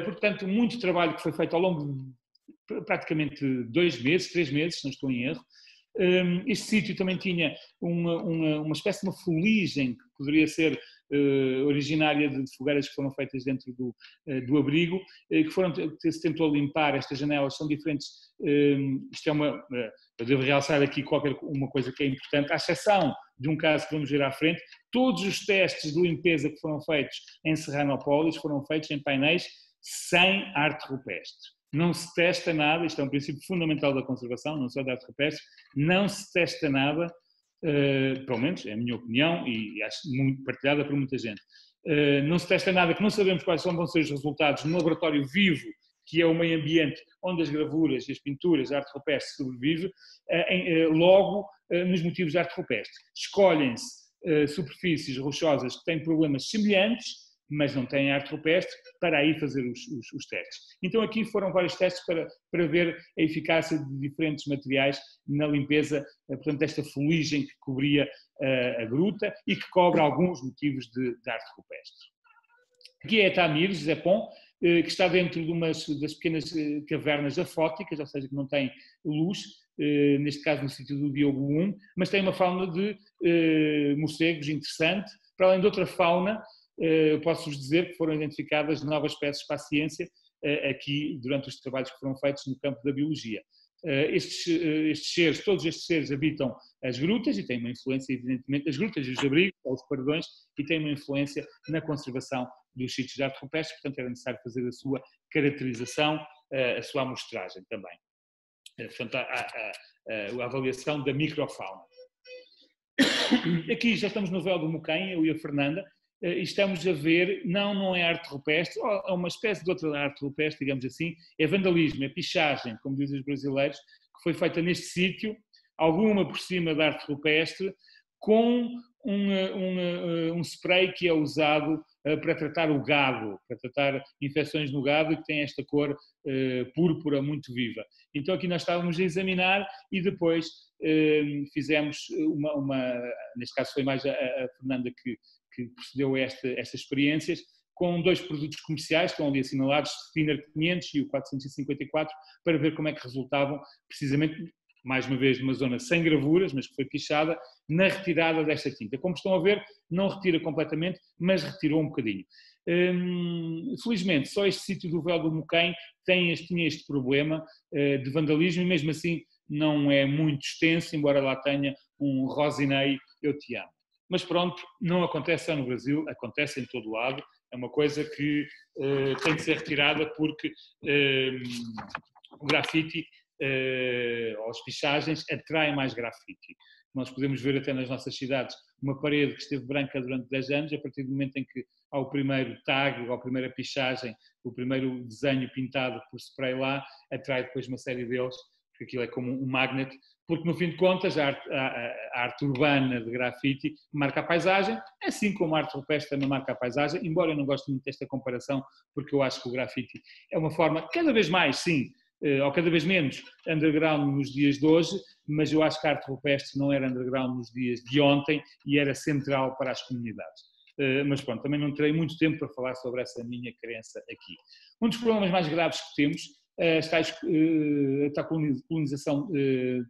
Portanto, muito trabalho que foi feito ao longo de praticamente 2 meses, 3 meses, se não estou em erro. Este sítio também tinha uma espécie de uma fuligem que poderia ser originária de fogueiras que foram feitas dentro do abrigo, que se tentou limpar. Estas janelas são diferentes. Isto eu devo realçar aqui uma coisa que é importante, à exceção de um caso que vamos ver à frente, todos os testes de limpeza que foram feitos em Serranópolis foram feitos em painéis sem arte rupestre. Não se testa nada, isto é um princípio fundamental da conservação, não só da arte rupestre, não se testa nada, pelo menos é a minha opinião e acho muito partilhada por muita gente. Não se testa nada que não sabemos quais vão ser os resultados no laboratório vivo, que é o meio ambiente onde as gravuras e as pinturas, a arte rupestre sobrevive, logo nos motivos de arte rupestre. Escolhem-se superfícies rochosas que têm problemas semelhantes, mas não têm arte rupestre, para aí fazer os testes. Então aqui foram vários testes para ver a eficácia de diferentes materiais na limpeza, portanto, desta fuligem que cobria a gruta e que cobre alguns motivos de arte rupestre. Aqui é a Tamir, José Pon, que está dentro de das pequenas cavernas afóticas, ou seja, que não tem luz, neste caso no sítio do Diogo 1, mas tem uma fauna de morcegos interessante, para além de outra fauna. Posso-vos dizer que foram identificadas novas espécies para a ciência aqui durante os trabalhos que foram feitos no campo da biologia. Estes seres, todos estes seres habitam as grutas e têm uma influência, evidentemente, as grutas e os abrigos, ou os paredões, e têm uma influência na conservação dos sítios de arte rupestre, portanto era necessário fazer a sua caracterização, a sua amostragem também. Portanto, a avaliação da microfauna. Aqui já estamos no véu do Moquém, eu e a Fernanda, e estamos a ver, não é arte rupestre, é uma espécie de outra arte rupestre, digamos assim, é vandalismo, é pichagem, como dizem os brasileiros, que foi feita neste sítio, alguma por cima da arte rupestre, com um spray que é usado para tratar o gado, para tratar infecções no gado, e que tem esta cor púrpura muito viva. Então aqui nós estávamos a examinar e depois fizemos neste caso foi mais a Fernanda que procedeu a estas experiências, com 2 produtos comerciais, estão ali assinalados, o Thinner 500 e o 454, para ver como é que resultavam, precisamente, mais uma vez, numa zona sem gravuras, mas que foi pichada, na retirada desta tinta. Como estão a ver, não retira completamente, mas retirou um bocadinho. Felizmente, só este sítio do véu do Moquém tinha este problema de vandalismo, e mesmo assim não é muito extenso, embora lá tenha um Rosinei, eu te amo. Mas pronto, não acontece só no Brasil, acontece em todo o lado, é uma coisa que tem de ser retirada porque o grafite ou as pichagens atraem mais grafite. Nós podemos ver até nas nossas cidades uma parede que esteve branca durante 10 anos, a partir do momento em que há o primeiro tag, ou a primeira pichagem, o primeiro desenho pintado por spray lá, atrai depois uma série deles, porque aquilo é como um magnet, porque no fim de contas a arte urbana de grafite marca a paisagem, assim como a arte rupestre também marca a paisagem, embora eu não goste muito desta comparação, porque eu acho que o grafite é uma forma, cada vez mais, sim, ou cada vez menos, underground nos dias de hoje, mas eu acho que a arte rupestre não era underground nos dias de ontem e era central para as comunidades. Mas pronto, também não terei muito tempo para falar sobre essa minha crença aqui. Um dos problemas mais graves que temos está a colonização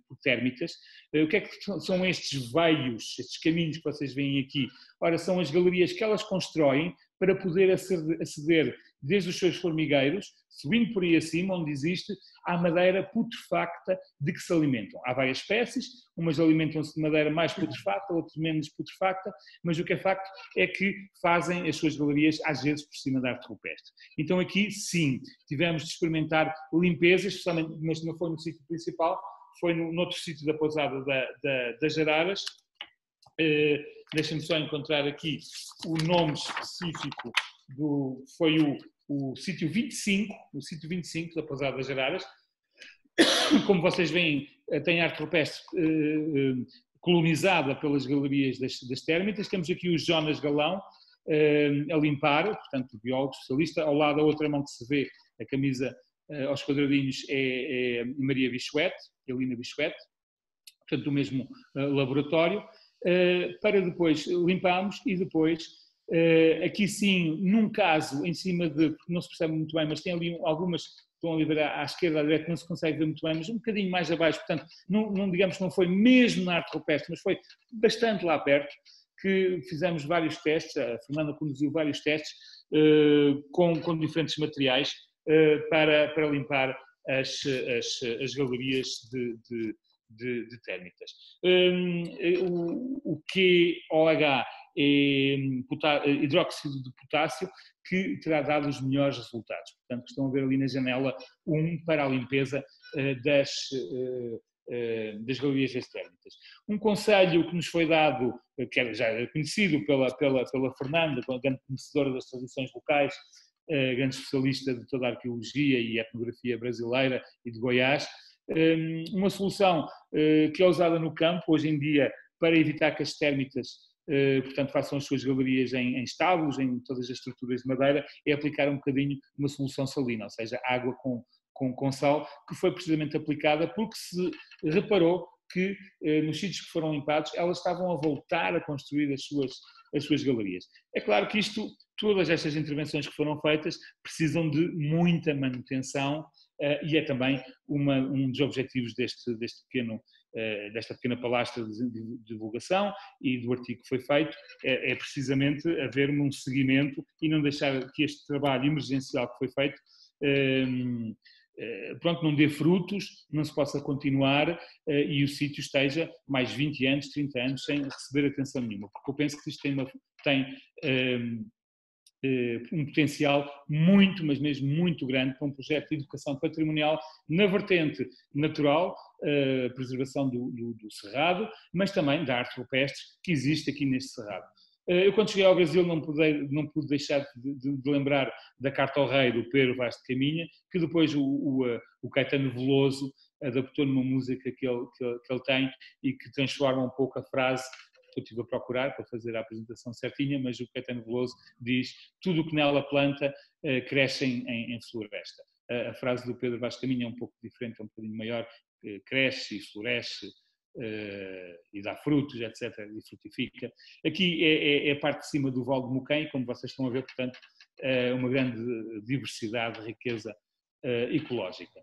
por térmitas. O que é que são estes veios, estes caminhos que vocês veem aqui? Ora, são as galerias que elas constroem para poder aceder desde os seus formigueiros, subindo por aí acima, onde existe a madeira putrefacta de que se alimentam. Há várias espécies, umas alimentam-se de madeira mais putrefacta, outras menos putrefacta, mas o que é facto é que fazem as suas galerias, às vezes, por cima da arte rupestre. Então aqui, sim, tivemos de experimentar limpezas, especialmente, mas não foi no sítio principal, foi no outro sítio da pousada das Jararas. Deixem-me só encontrar aqui o nome específico foi o sítio 25, o sítio 25 da Pousada das Jararas. Como vocês veem, tem arte rupestre colonizada pelas galerias das térmitas. Temos aqui o Jonas Galão a limpar, portanto, o biólogo especialista. Ao lado, a outra mão que se vê, a camisa aos quadradinhos, é Maria Bichuete, Helena Bichuete, portanto, do mesmo laboratório. Para depois limparmos e depois, aqui sim, num caso, em cima de, porque não se percebe muito bem, mas tem ali algumas, estão ali a ver à esquerda, à direita, não se consegue ver muito bem, mas um bocadinho mais abaixo, portanto, não digamos que não foi mesmo na arte rupestre, mas foi bastante lá perto, que fizemos vários testes, a Fernanda conduziu vários testes com diferentes materiais para limpar as galerias de térmitas. O QOH é hidróxido de potássio, que terá dado os melhores resultados. Portanto, estão a ver ali na janela para a limpeza das galerias das térmitas. Um conselho que nos foi dado, que já era conhecido pela Fernanda, grande conhecedora das tradições locais, grande especialista de toda a arqueologia e etnografia brasileira e de Goiás, uma solução que é usada no campo hoje em dia para evitar que as térmitas portanto façam as suas galerias em estábulos, em todas as estruturas de madeira, é aplicar um bocadinho uma solução salina, ou seja, água com sal, que foi precisamente aplicada porque se reparou que nos sítios que foram limpados elas estavam a voltar a construir as suas galerias. É claro que todas estas intervenções que foram feitas precisam de muita manutenção e é também um dos objetivos desta pequena palestra de divulgação e do artigo que foi feito, é precisamente haver um seguimento e não deixar que este trabalho emergencial que foi feito não dê frutos, não se possa continuar e o sítio esteja mais 20 anos, 30 anos sem receber atenção nenhuma, porque eu penso que isto tem um potencial muito, mas mesmo muito grande para um projeto de educação patrimonial na vertente natural, preservação do cerrado, mas também da arte rupestre que existe aqui neste cerrado. Eu, quando cheguei ao Brasil, não pude deixar de lembrar da Carta ao Rei do Pedro Vaz de Caminha, que depois o Caetano Veloso adaptou numa música que ele tem e que transforma um pouco a frase que eu estive a procurar para fazer a apresentação certinha, mas o Caetano Veloso diz: tudo o que nela planta cresce em floresta. A frase do Pedro Vaz de Caminha é um pouco diferente, é um bocadinho maior, cresce e floresce, e dá frutos, etc., e frutifica. Aqui é a parte de cima do Val de Moquém, como vocês estão a ver, portanto, uma grande diversidade, riqueza ecológica.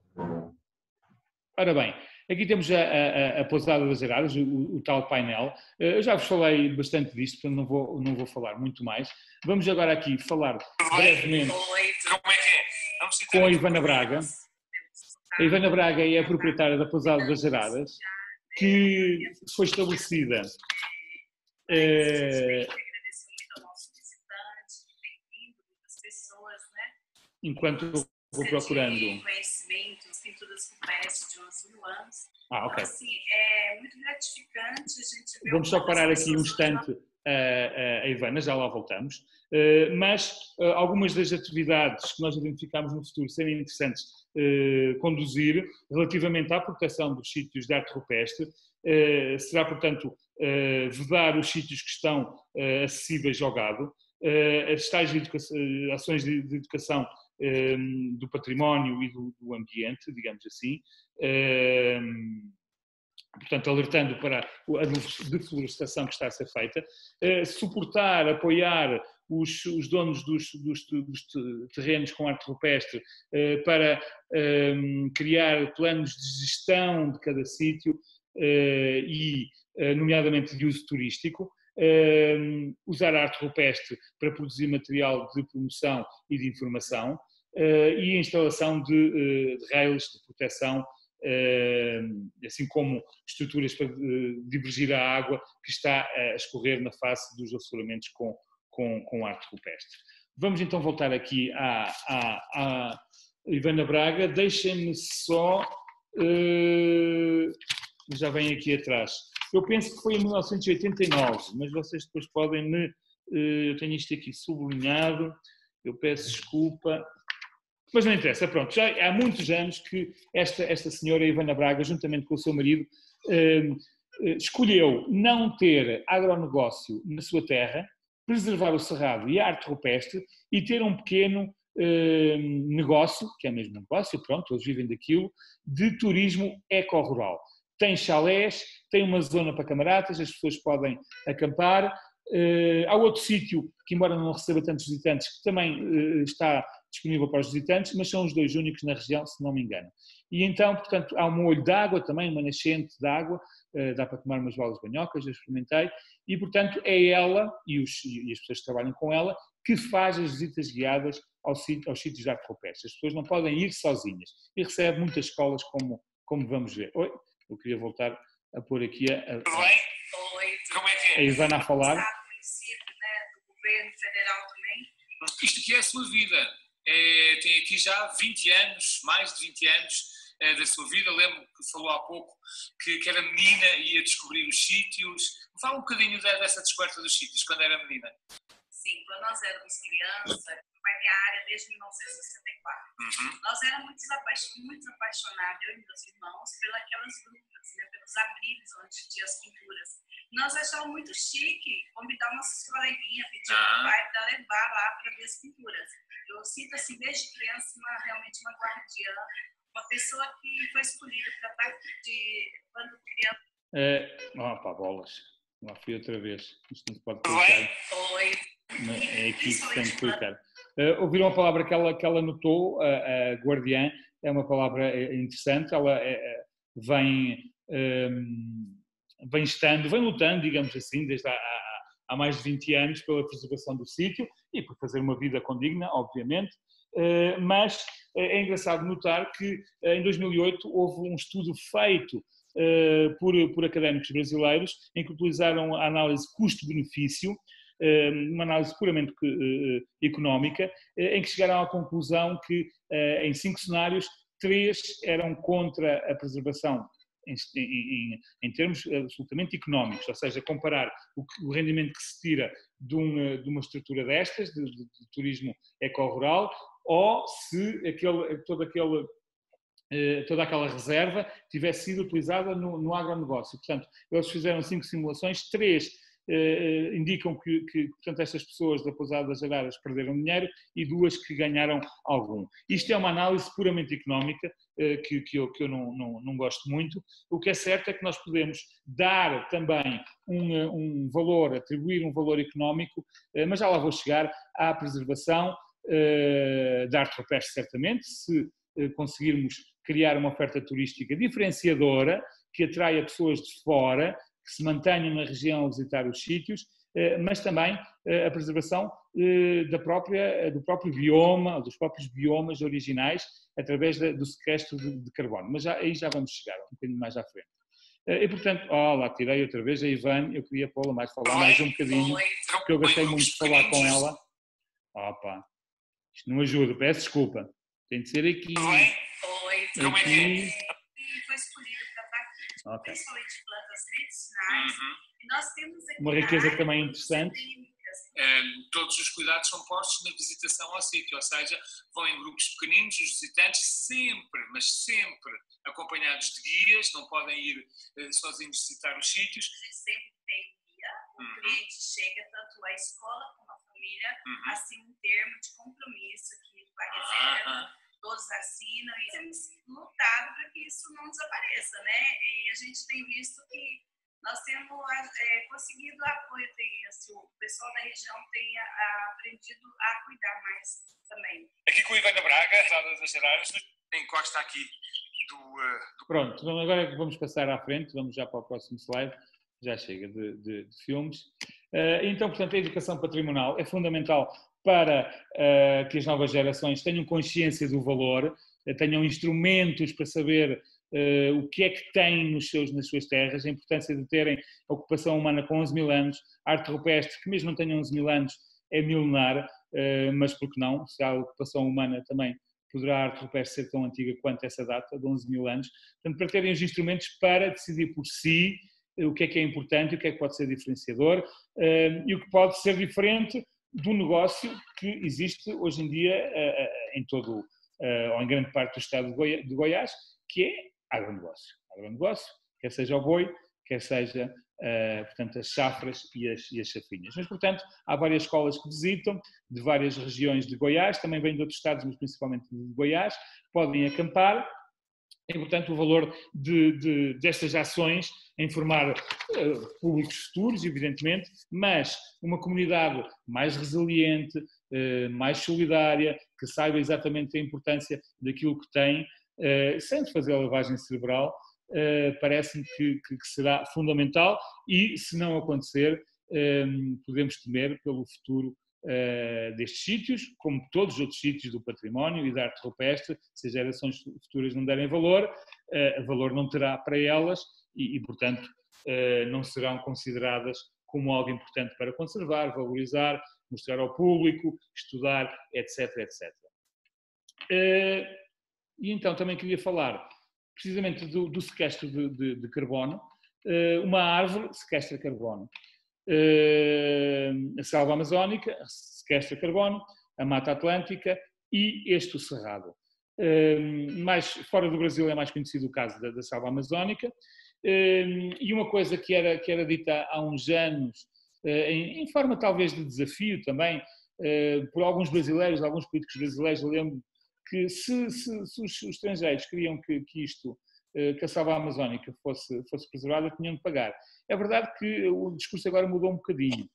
Ora bem, aqui temos a Pousada das Araras, o tal painel. Eu já vos falei bastante disto, portanto não vou falar muito mais. Vamos agora aqui falar brevemente com a Ivana Braga. A Ivana Braga é a proprietária da Pousada das Araras, que foi estabelecida enquanto eu vou procurando conhecimento, pinturas rupestres de 11.000 anos. Ok. Assim, é muito gratificante a gente ver. Vamos só parar aqui um instante a Ivana, já lá voltamos. Mas algumas das atividades que nós identificamos no futuro serem interessantes conduzir relativamente à proteção dos sítios de arte rupestre será, portanto, vedar os sítios que estão acessíveis ao gado, as tais ações de educação do património e do ambiente, digamos assim, portanto, alertando para a deflorestação que está a ser feita, suportar, apoiar os donos dos terrenos com arte rupestre para criar planos de gestão de cada sítio e, nomeadamente, de uso turístico, usar a arte rupestre para produzir material de promoção e de informação e a instalação de rails de proteção, assim como estruturas para divergir a água que está a escorrer na face dos afloramentos com arte rupestre. Vamos então voltar aqui à Ivana Braga. Deixem-me só... já vem aqui atrás. Eu penso que foi em 1989, mas vocês depois podem me... eu tenho isto aqui sublinhado, eu peço desculpa... Mas não interessa, pronto, já há muitos anos que esta senhora Ivana Braga, juntamente com o seu marido, escolheu não ter agronegócio na sua terra, preservar o cerrado e a arte rupestre e ter um pequeno negócio, que é mesmo um negócio, pronto, eles vivem daquilo, de turismo eco-rural. Tem chalés, tem uma zona para camaradas, as pessoas podem acampar. Há outro sítio que, embora não receba tantos visitantes, que também está disponível para os visitantes, mas são os dois únicos na região, se não me engano. E então, portanto, há um olho de água também, uma nascente de água, dá para tomar umas balas banhocas, eu experimentei, e portanto é ela e as pessoas que trabalham com ela que faz as visitas guiadas aos sítios de arte rupestre. As pessoas não podem ir sozinhas e recebe muitas escolas, como vamos ver. Oi, eu queria voltar a pôr aqui a Ivana a falar. Do governo federal também. Isto aqui é a sua vida. Tem aqui já 20 anos, mais de 20 anos da sua vida. Lembro que falou há pouco que era menina e ia descobrir os sítios. Fala um bocadinho dessa descoberta dos sítios, quando era menina. Sim, quando nós éramos crianças, acompanhei a área desde 1964. Nós éramos muito apaixonados, eu e meus irmãos, pelas grutas, né, pelos abrigos onde tinha as pinturas. Nós achávamos muito chique convidar nossos coleguinhas, pedir ao pai para levar lá para ver as pinturas. Eu sinto, assim, desde criança, realmente uma guardiã, uma pessoa que foi escolhida para estar quando criança. Pá, bolas. Lá fui outra vez. Isto não se pode clicar. Oi. É aqui que se tem que clicar. Ouviram a palavra que ela notou, a guardiã, é uma palavra interessante. Ela vem lutando, digamos assim, desde há mais de 20 anos pela preservação do sítio e por fazer uma vida condigna, obviamente. Mas é engraçado notar que em 2008 houve um estudo feito por académicos brasileiros em que utilizaram a análise custo-benefício, uma análise puramente económica, em que chegaram à conclusão que em 5 cenários, 3 eram contra a preservação em termos absolutamente económicos, ou seja, comparar o rendimento que se tira de uma estrutura destas, de turismo eco-rural, ou se toda aquela reserva tivesse sido utilizada no agronegócio. Portanto, eles fizeram 5 simulações, 3 indicam que portanto, estas pessoas da Pousada das Araras perderam dinheiro e 2 que ganharam algum. Isto é uma análise puramente económica que eu não gosto muito. O que é certo é que nós podemos dar também um valor, atribuir um valor económico, mas já lá vou chegar, à preservação da arte rupestre, certamente, se conseguirmos criar uma oferta turística diferenciadora, que atraia pessoas de fora, que se mantenham na região a visitar os sítios, mas também a preservação do próprio bioma, dos próprios biomas originais, através do sequestro de carbono. Mas aí já vamos chegar, um bocadinho mais à frente. E, portanto, lá tirei outra vez a Ivane, eu queria falar mais um bocadinho, porque eu gostei muito de falar com ela. Opa, isto não ajuda, peço desculpa. Tem de ser aqui. Como é que é? Foi escolhido para estar, principalmente plantas medicinais. E nós temos aqui uma riqueza também interessante. Todos os cuidados são postos na visitação ao sítio, ou seja, vão em grupos pequeninos, os visitantes sempre, mas sempre acompanhados de guias, não podem ir sozinhos visitar os sítios. A gente sempre tem guia, o cliente chega, tanto a escola como a família, assina um termo de compromisso que vai reserva, todos assinam e temos lutado para que isso não desapareça, né? E a gente tem visto que nós temos conseguido apoio, o pessoal da região tem aprendido a cuidar mais também. Aqui com o Ivana Braga, das Araras, encosta aqui do... Pronto, agora vamos passar à frente, vamos já para o próximo slide, já chega de filmes. Então, portanto, a educação patrimonial é fundamental para que as novas gerações tenham consciência do valor, tenham instrumentos para saber o que é que têm nas suas terras, a importância de terem a ocupação humana com 11 mil anos, a arte rupestre, que mesmo não tenha 11 mil anos, é milenar, mas por que não? Se há ocupação humana também, poderá a arte rupestre ser tão antiga quanto essa data, de 11 mil anos. Portanto, para terem os instrumentos para decidir por si o que é importante, o que é que pode ser diferenciador e o que pode ser diferente do negócio que existe hoje em dia em todo, ou em grande parte do estado de Goiás, que é agronegócio. Agronegócio, quer seja o boi, quer seja, portanto, as chafras e as chafrinhas. Mas, portanto, há várias escolas que visitam, de várias regiões de Goiás, também vêm de outros estados, mas principalmente de Goiás, podem acampar. E, portanto, o valor destas ações em formar públicos futuros, evidentemente, mas uma comunidade mais resiliente, mais solidária, que saiba exatamente a importância daquilo que tem, sem fazer a lavagem cerebral, parece-me que será fundamental e, se não acontecer, podemos temer pelo futuro destes sítios, como todos os outros sítios do património e da arte rupestre. Se as gerações futuras não derem valor, valor não terá para elas e portanto, não serão consideradas como algo importante para conservar, valorizar, mostrar ao público, estudar, etc, etc. E então também queria falar precisamente do sequestro de carbono. Uma árvore sequestra carbono. A selva amazónica sequestra carbono, a Mata Atlântica e o Cerrado. Mais fora do Brasil é mais conhecido o caso da selva amazónica. E uma coisa que era dita há uns anos, em forma talvez de desafio também, por alguns brasileiros, alguns políticos brasileiros, eu lembro que se os estrangeiros queriam que a selva amazónica fosse preservada, tinham de pagar. É verdade que o discurso agora mudou um bocadinho.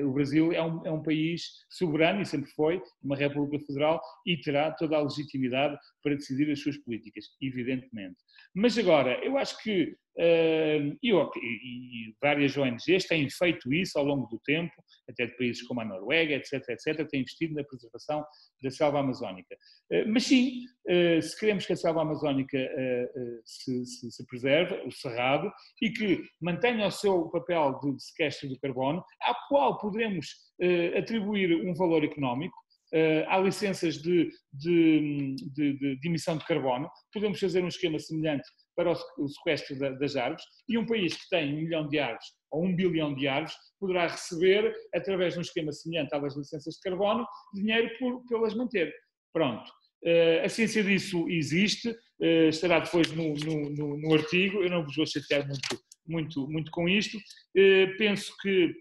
O Brasil é um país soberano, e sempre foi, uma república federal, e terá toda a legitimidade para decidir as suas políticas, evidentemente. Mas agora, eu acho que e várias ONGs têm feito isso ao longo do tempo, até de países como a Noruega, etc., têm investido na preservação da selva amazónica. Mas sim, se queremos que a selva amazónica se preserve, o Cerrado, e que mantenha o seu papel de sequestro de carbono, ao qual poderemos atribuir um valor económico. Há licenças de emissão de carbono, podemos fazer um esquema semelhante para o sequestro das árvores, e um país que tem 1 milhão de árvores ou 1 bilhão de árvores poderá receber, através de um esquema semelhante às licenças de carbono, dinheiro por elas manter. Pronto. A ciência disso existe, estará depois no artigo, eu não vos vou chatear muito com isto. Penso que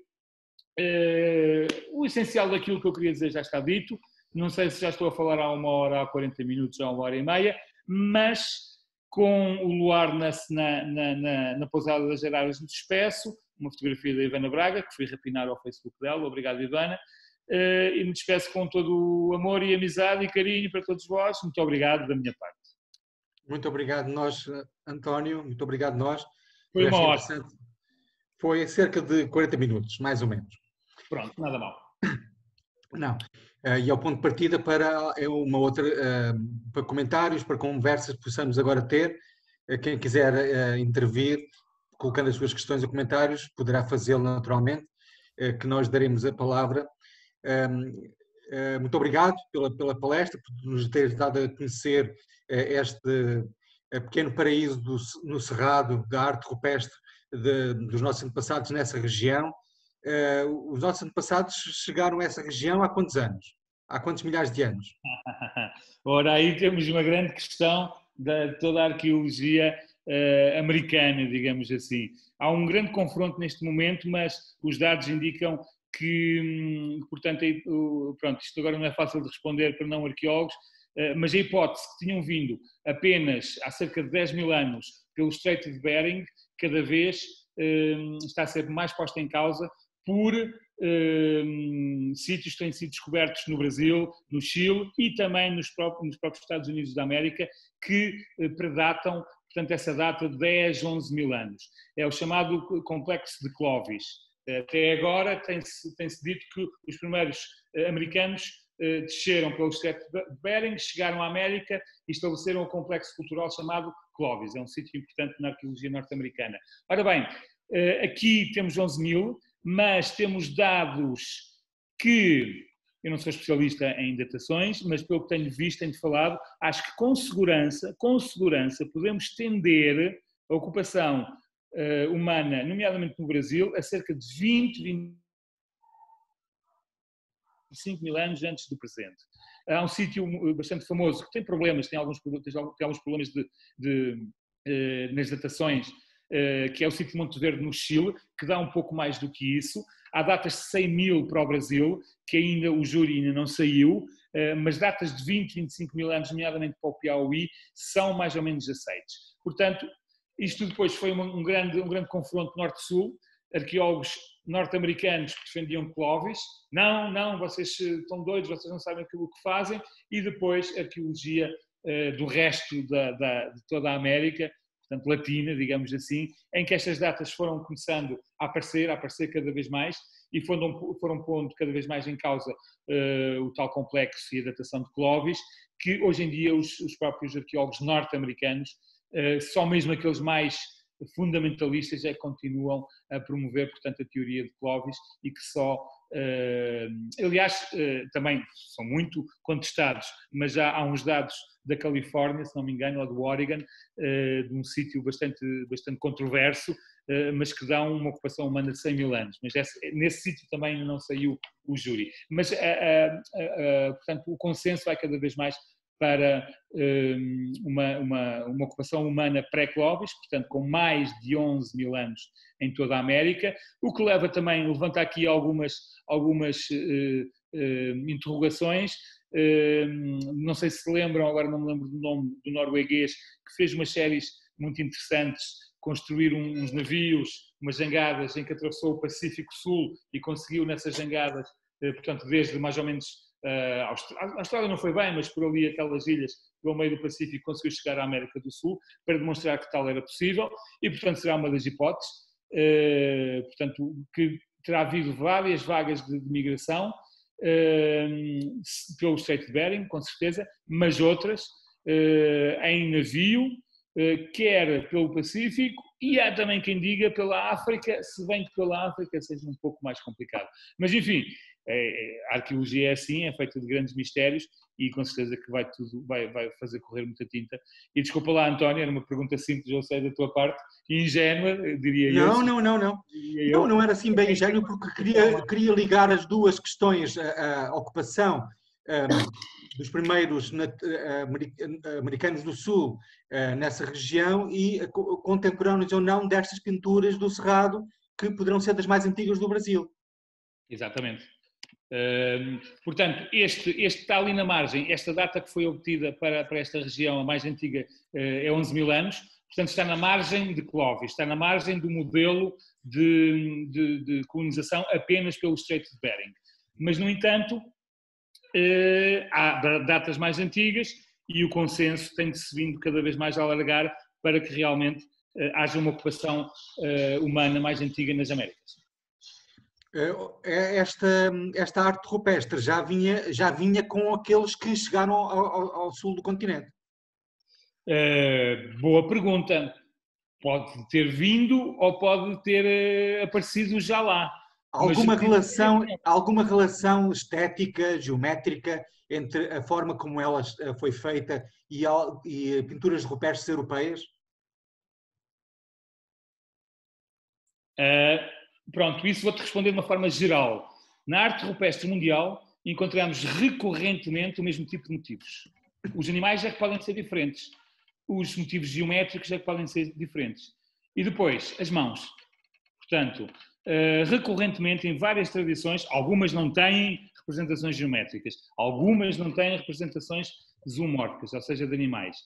o essencial daquilo que eu queria dizer já está dito. Não sei se já estou a falar há 1 hora, há 40 minutos, há 1 hora e meia, mas com o luar na pousada das Araras me despeço, uma fotografia da Ivana Braga, que fui rapinar ao Facebook dela, obrigado Ivana, e me despeço com todo o amor e amizade e carinho para todos vós. Muito obrigado da minha parte. Muito obrigado nós, António, muito obrigado nós. Foi uma hora. Foi cerca de 40 minutos, mais ou menos. Pronto, nada mal. Não. E é o ponto de partida para uma outra, para comentários, para conversas que possamos agora ter. Quem quiser intervir, colocando as suas questões ou comentários, poderá fazê-lo naturalmente, que nós daremos a palavra. Muito obrigado pela palestra, por nos ter dado a conhecer este pequeno paraíso no Cerrado, da arte rupestre dos nossos antepassados nessa região. Os nossos antepassados chegaram a essa região há quantos anos? Há quantos milhares de anos? Ora, aí temos uma grande questão de toda a arqueologia americana, digamos assim. Há um grande confronto neste momento, mas os dados indicam que, portanto, isto agora não é fácil de responder para não arqueólogos, mas a hipótese que tinham vindo apenas há cerca de 10 mil anos pelo Estreito de Bering, cada vez está a ser mais posta em causa por sítios que têm sido descobertos no Brasil, no Chile e também nos próprios Estados Unidos da América, que predatam, portanto, essa data de 10, 11 mil anos. É o chamado complexo de Clovis. Até agora tem-se dito que os primeiros americanos desceram pelo Estreito de Bering, chegaram à América e estabeleceram um complexo cultural chamado Clovis. É um sítio importante na arqueologia norte-americana. Ora bem, aqui temos 11 mil, mas temos dados que, eu não sou especialista em datações, mas pelo que tenho visto, tenho falado, acho que com segurança podemos estender a ocupação humana, nomeadamente no Brasil, a cerca de 25 mil anos antes do presente. Há um sítio bastante famoso que tem problemas, tem alguns problemas nas datações, que é o sítio de Monte Verde, no Chile, que dá um pouco mais do que isso. Há datas de 100 mil para o Brasil, que ainda o júri ainda não saiu, mas datas de 20, 25 mil anos, nomeadamente para o Piauí, são mais ou menos aceites. Portanto, isto depois foi um grande confronto norte-sul, arqueólogos norte-americanos que defendiam Clovis, não, vocês estão doidos, vocês não sabem aquilo que fazem, e depois arqueologia do resto de toda a América, portanto latina, digamos assim, em que estas datas foram começando a aparecer cada vez mais, e foram pondo cada vez mais em causa o tal complexo e a datação de Clovis, que hoje em dia os próprios arqueólogos norte-americanos, só mesmo aqueles mais fundamentalistas é que continuam a promover, portanto, a teoria de Clovis e que só, aliás, também são muito contestados, mas já há uns dados da Califórnia, se não me engano, ou do Oregon, de um sítio bastante controverso, mas que dão uma ocupação humana de 100 mil anos. Mas nesse sítio também ainda não saiu o júri. Mas, portanto, o consenso vai cada vez mais para uma ocupação humana pré-Clovis, portanto, com mais de 11 mil anos em toda a América, o que levanta aqui algumas interrogações. Não sei se lembram, agora não me lembro do nome do norueguês, que fez umas séries muito interessantes, construir uns navios, umas jangadas em que atravessou o Pacífico Sul e conseguiu nessas jangadas, portanto, desde mais ou menos a Austrália não foi bem, mas por ali aquelas ilhas pelo meio do Pacífico conseguiu chegar à América do Sul para demonstrar que tal era possível e, portanto, será uma das hipóteses, portanto, que terá havido várias vagas de migração pelo Estreito de Bering, com certeza, mas outras em navio, quer pelo Pacífico, e há também quem diga pela África, se bem que pela África seja um pouco mais complicado. Mas, enfim, a arqueologia é assim, é feita de grandes mistérios e com certeza que vai fazer correr muita tinta. E desculpa lá, António, era uma pergunta simples, eu sei da tua parte, ingênua, diria eu. Não era assim bem ingênuo, porque queria ligar as duas questões, a ocupação dos primeiros americanos do Sul nessa região e contemporâneos ou não destas pinturas do Cerrado, que poderão ser das mais antigas do Brasil. Exatamente. Portanto, este está ali na margem, esta data que foi obtida para esta região, a mais antiga, é 11 mil anos, portanto está na margem de Clovis, está na margem do modelo de colonização apenas pelo Estreito de Bering. Mas, no entanto, há datas mais antigas e o consenso tem-se vindo cada vez mais a alargar para que realmente haja uma ocupação humana mais antiga nas Américas. Esta arte rupestre já vinha com aqueles que chegaram ao sul do continente? Boa pergunta. Pode ter vindo ou pode ter aparecido já lá. Alguma relação estética, geométrica, entre a forma como ela foi feita e pinturas rupestres europeias? Pronto, isso vou-te responder de uma forma geral. Na arte rupestre mundial, encontramos recorrentemente o mesmo tipo de motivos. Os animais é que podem ser diferentes. Os motivos geométricos é que podem ser diferentes. E depois, as mãos. Portanto, recorrentemente, em várias tradições, algumas não têm representações geométricas, algumas não têm representações zoomórficas, ou seja, de animais.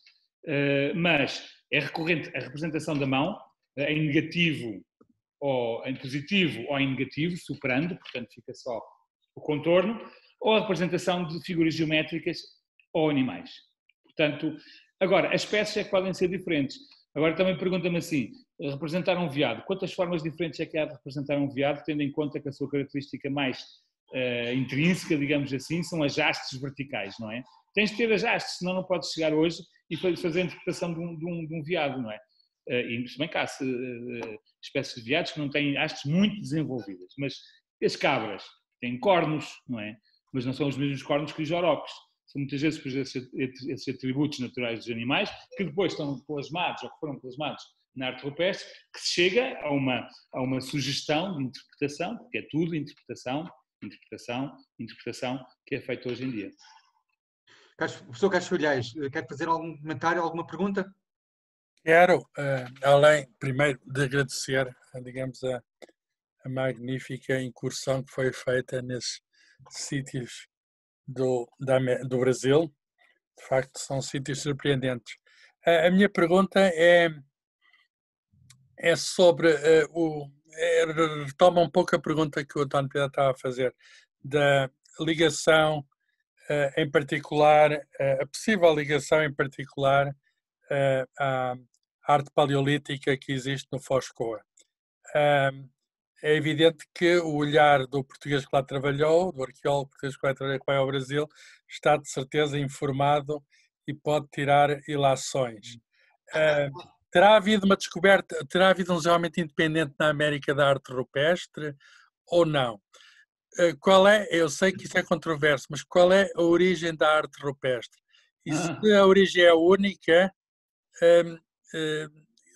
Mas é recorrente a representação da mão, em negativo, ou em positivo ou em negativo, superando, portanto fica só o contorno, ou a representação de figuras geométricas ou animais. Portanto, agora, as espécies é que podem ser diferentes. Agora também pergunta-me assim, representar um veado, quantas formas diferentes é que há de representar um veado, tendo em conta que a sua característica mais intrínseca, digamos assim, são as hastes verticais, não é? Tens de ter as hastes, senão não podes chegar hoje e fazer a interpretação de um veado, não é? E se bem que há espécies de veados que não têm hastes muito desenvolvidas, mas as cabras têm cornos, não é? Mas não são os mesmos cornos que os orocos. São muitas vezes esses atributos naturais dos animais que depois estão plasmados ou que foram plasmados na arte rupestre, que se chega a uma sugestão de interpretação, porque é tudo interpretação, que é feito hoje em dia. Professor Castilhais, quer fazer algum comentário, alguma pergunta? Quero, além, primeiro, de agradecer, digamos, a magnífica incursão que foi feita nesses sítios do Brasil. De facto, são sítios surpreendentes. A minha pergunta é sobre retoma um pouco a pergunta que o António Pedro estava a fazer, da ligação, em particular, a possível ligação em particular à arte paleolítica que existe no Foscoa. É evidente que o olhar do português que lá trabalhou, do arqueólogo português que vai ao Brasil, está de certeza informado e pode tirar ilações. Terá havido uma descoberta, terá havido um desenvolvimento independente na América da arte rupestre ou não? Qual é, eu sei que isso é controverso, mas qual é a origem da arte rupestre? E se a origem é única,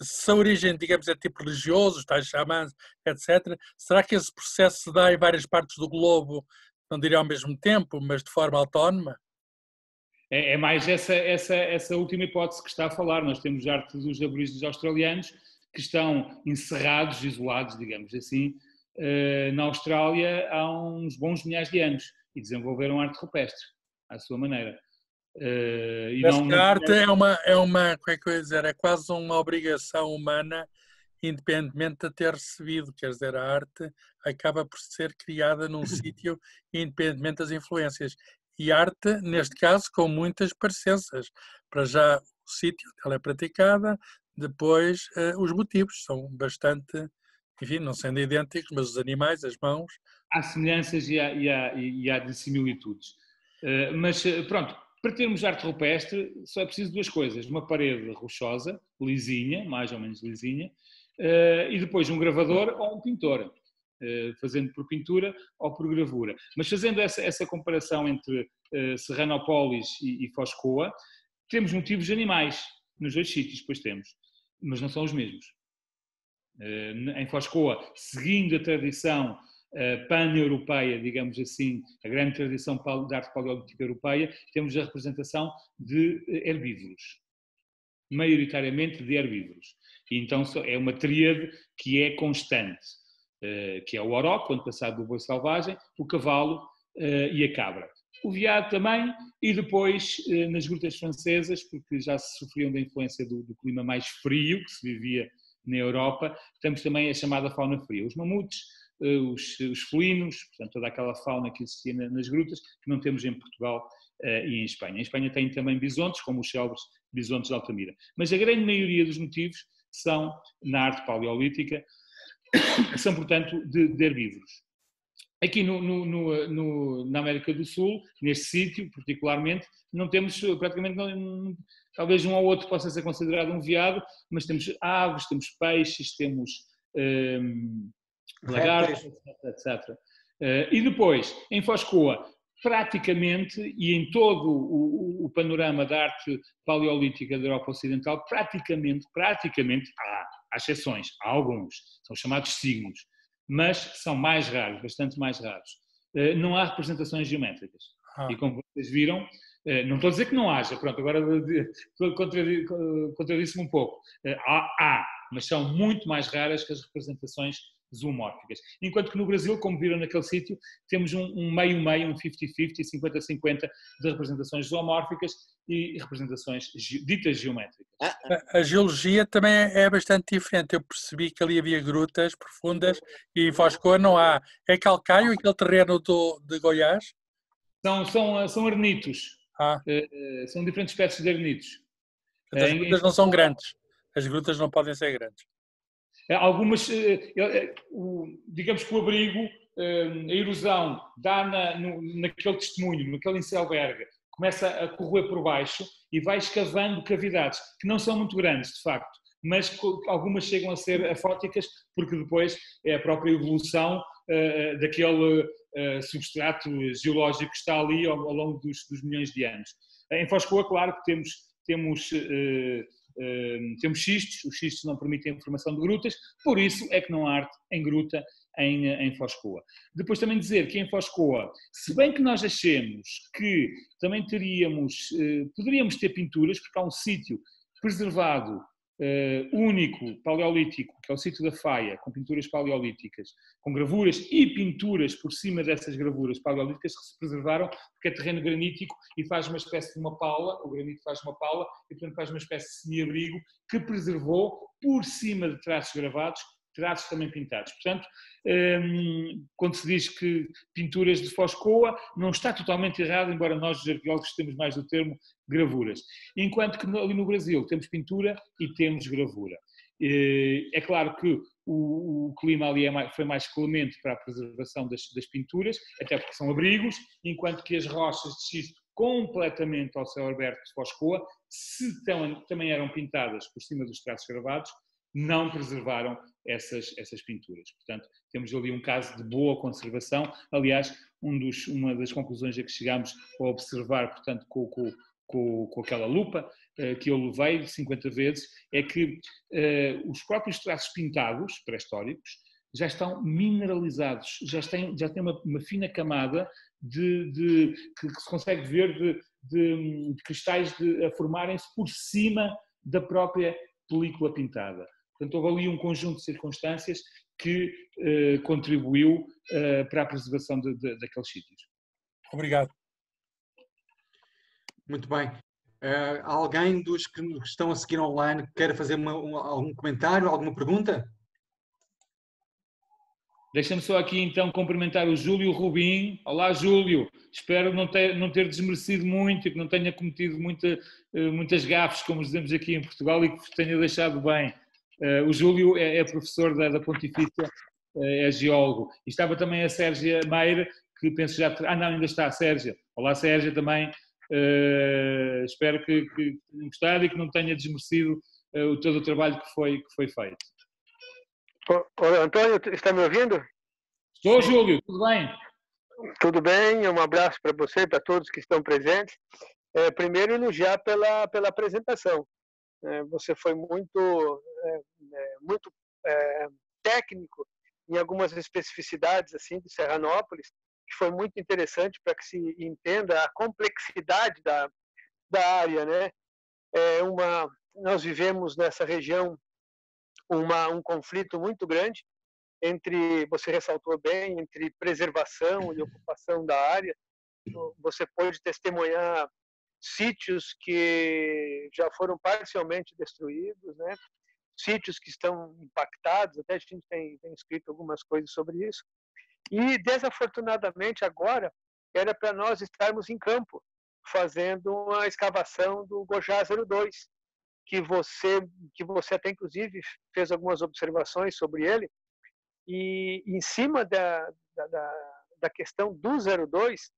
se a origem, digamos, é tipo religioso, os tais xamãs, etc., será que esse processo se dá em várias partes do globo, não diria ao mesmo tempo, mas de forma autónoma? É mais essa última hipótese que está a falar. Nós temos a arte dos aborígenes australianos que estão encerrados, isolados, digamos assim, na Austrália há uns bons milhares de anos e desenvolveram arte rupestre, à sua maneira. A arte é uma, como é que eu ia dizer, é quase uma obrigação humana, independentemente de ter recebido, quer dizer, a arte acaba por ser criada num sítio independentemente das influências. E arte, neste caso, com muitas parecenças. Para já o sítio onde ela é praticada, depois os motivos são bastante, enfim, não sendo idênticos, mas os animais, as mãos. Há semelhanças e há dissimilitudes. Mas pronto, para termos arte rupestre só é preciso duas coisas. Uma parede rochosa, lisinha, mais ou menos lisinha, e depois um gravador ou um pintor, fazendo por pintura ou por gravura. Mas fazendo essa comparação entre Serranópolis e Foscoa, temos motivos animais nos dois sítios, depois temos, mas não são os mesmos. Em Foscoa, seguindo a tradição pan-europeia, digamos assim, a grande tradição da arte paleolítica europeia, temos a representação de herbívoros, maioritariamente de herbívoros. E então é uma tríade que é constante, que é o auroch, quando passado do boi selvagem, o cavalo e a cabra. O veado também, e depois nas grutas francesas, porque já se sofriam da influência do clima mais frio que se vivia na Europa, temos também a chamada fauna fria. Os mamutes, os felinos, portanto toda aquela fauna que existia nas grutas, que não temos em Portugal e em Espanha. Em Espanha tem também bisontes, como os célebres bisontes de Altamira. Mas a grande maioria dos motivos são, na arte paleolítica, são, portanto, de herbívoros. Aqui na América do Sul, neste sítio particularmente, não temos praticamente, talvez um ou outro possa ser considerado um veado, mas temos aves, temos peixes, temos lagartos, etc. E depois, em Foscoa, praticamente, e em todo o panorama da arte paleolítica da Europa Ocidental, praticamente, há exceções, há alguns, são chamados signos, mas são mais raros, bastante mais raros. Não há representações geométricas. E como vocês viram, não estou a dizer que não haja, pronto, agora contradisse-me um pouco. Há, mas são muito mais raras que as representações zoomórficas. Enquanto que no Brasil, como viram naquele sítio, temos um meio-meio, um 50-50, 50-50 de representações zoomórficas e representações ditas geométricas. A geologia também é bastante diferente. Eu percebi que ali havia grutas profundas e em Foscoa não há. É calcário aquele terreno de Goiás? São arenitos. São diferentes espécies de arenitos. As grutas não são grandes. As grutas não podem ser grandes. Algumas, digamos que o abrigo, a erosão dá naquele testemunho, naquele Inselberg, começa a corroer por baixo e vai escavando cavidades, que não são muito grandes, de facto, mas algumas chegam a ser afóticas, porque depois é a própria evolução daquele substrato geológico que está ali ao longo dos milhões de anos. Em Foscoa, claro que temos xistos, os xistos não permitem a formação de grutas, por isso é que não há arte em gruta em Foscoa. Depois também dizer que em Foscoa, se bem que nós achemos que também poderíamos ter pinturas, porque há um sítio preservado, único, paleolítico, que é o sítio da Faia, com pinturas paleolíticas, com gravuras e pinturas por cima dessas gravuras paleolíticas que se preservaram, porque é terreno granítico e faz uma espécie de uma paula, o granito faz uma paula, e portanto faz uma espécie de semi-abrigo que preservou, por cima de traços gravados, traços também pintados. Portanto, quando se diz que pinturas de Foscoa, não está totalmente errado, embora nós, os arqueólogos, temos mais do termo gravuras. Enquanto que ali no Brasil temos pintura e temos gravura. É claro que o clima ali foi mais clemente para a preservação das pinturas, até porque são abrigos, enquanto que as rochas de xisto completamente ao céu aberto de Foscoa, se também eram pintadas por cima dos traços gravados, não preservaram essas pinturas. Portanto, temos ali um caso de boa conservação. Aliás, uma das conclusões a que chegámos ao observar, portanto, com aquela lupa que eu levei 50 vezes, é que os próprios traços pintados, pré-históricos, já estão mineralizados, já têm uma fina camada que se consegue ver de cristais a formarem-se por cima da própria película pintada. Portanto, houve ali um conjunto de circunstâncias que contribuiu para a preservação daqueles sítios. Obrigado. Muito bem. Alguém dos que estão a seguir online quer fazer algum comentário, alguma pergunta? Deixa-me só aqui então cumprimentar o Júlio Rubim. Olá, Júlio. Espero não ter desmerecido muito e que não tenha cometido muitas gafes, como dizemos aqui em Portugal, e que vos tenha deixado bem. O Júlio é professor da Pontifícia, é geólogo. E estava também a Sérgia Meire, que penso já... não, ainda está a Sérgia. Olá, Sérgia, também. Espero que tenham gostado e que não tenha desmerecido todo o trabalho que foi feito. Antônio, está me ouvindo? Estou, Júlio, tudo bem? Tudo bem, um abraço para você e para todos que estão presentes. Primeiro, elogiar pela apresentação. Você foi muito técnico em algumas especificidades assim de Serranópolis, que foi muito interessante para que se entenda a complexidade da área, né? Nós vivemos nessa região um conflito muito grande entre, você ressaltou bem, entre preservação e ocupação da área. Você pode testemunhar sítios que já foram parcialmente destruídos, né? Sítios que estão impactados, até a gente tem escrito algumas coisas sobre isso. E, desafortunadamente, agora era para nós estarmos em campo, fazendo uma escavação do Gojá 02, que você até, inclusive, fez algumas observações sobre ele. E, em cima da questão do 02,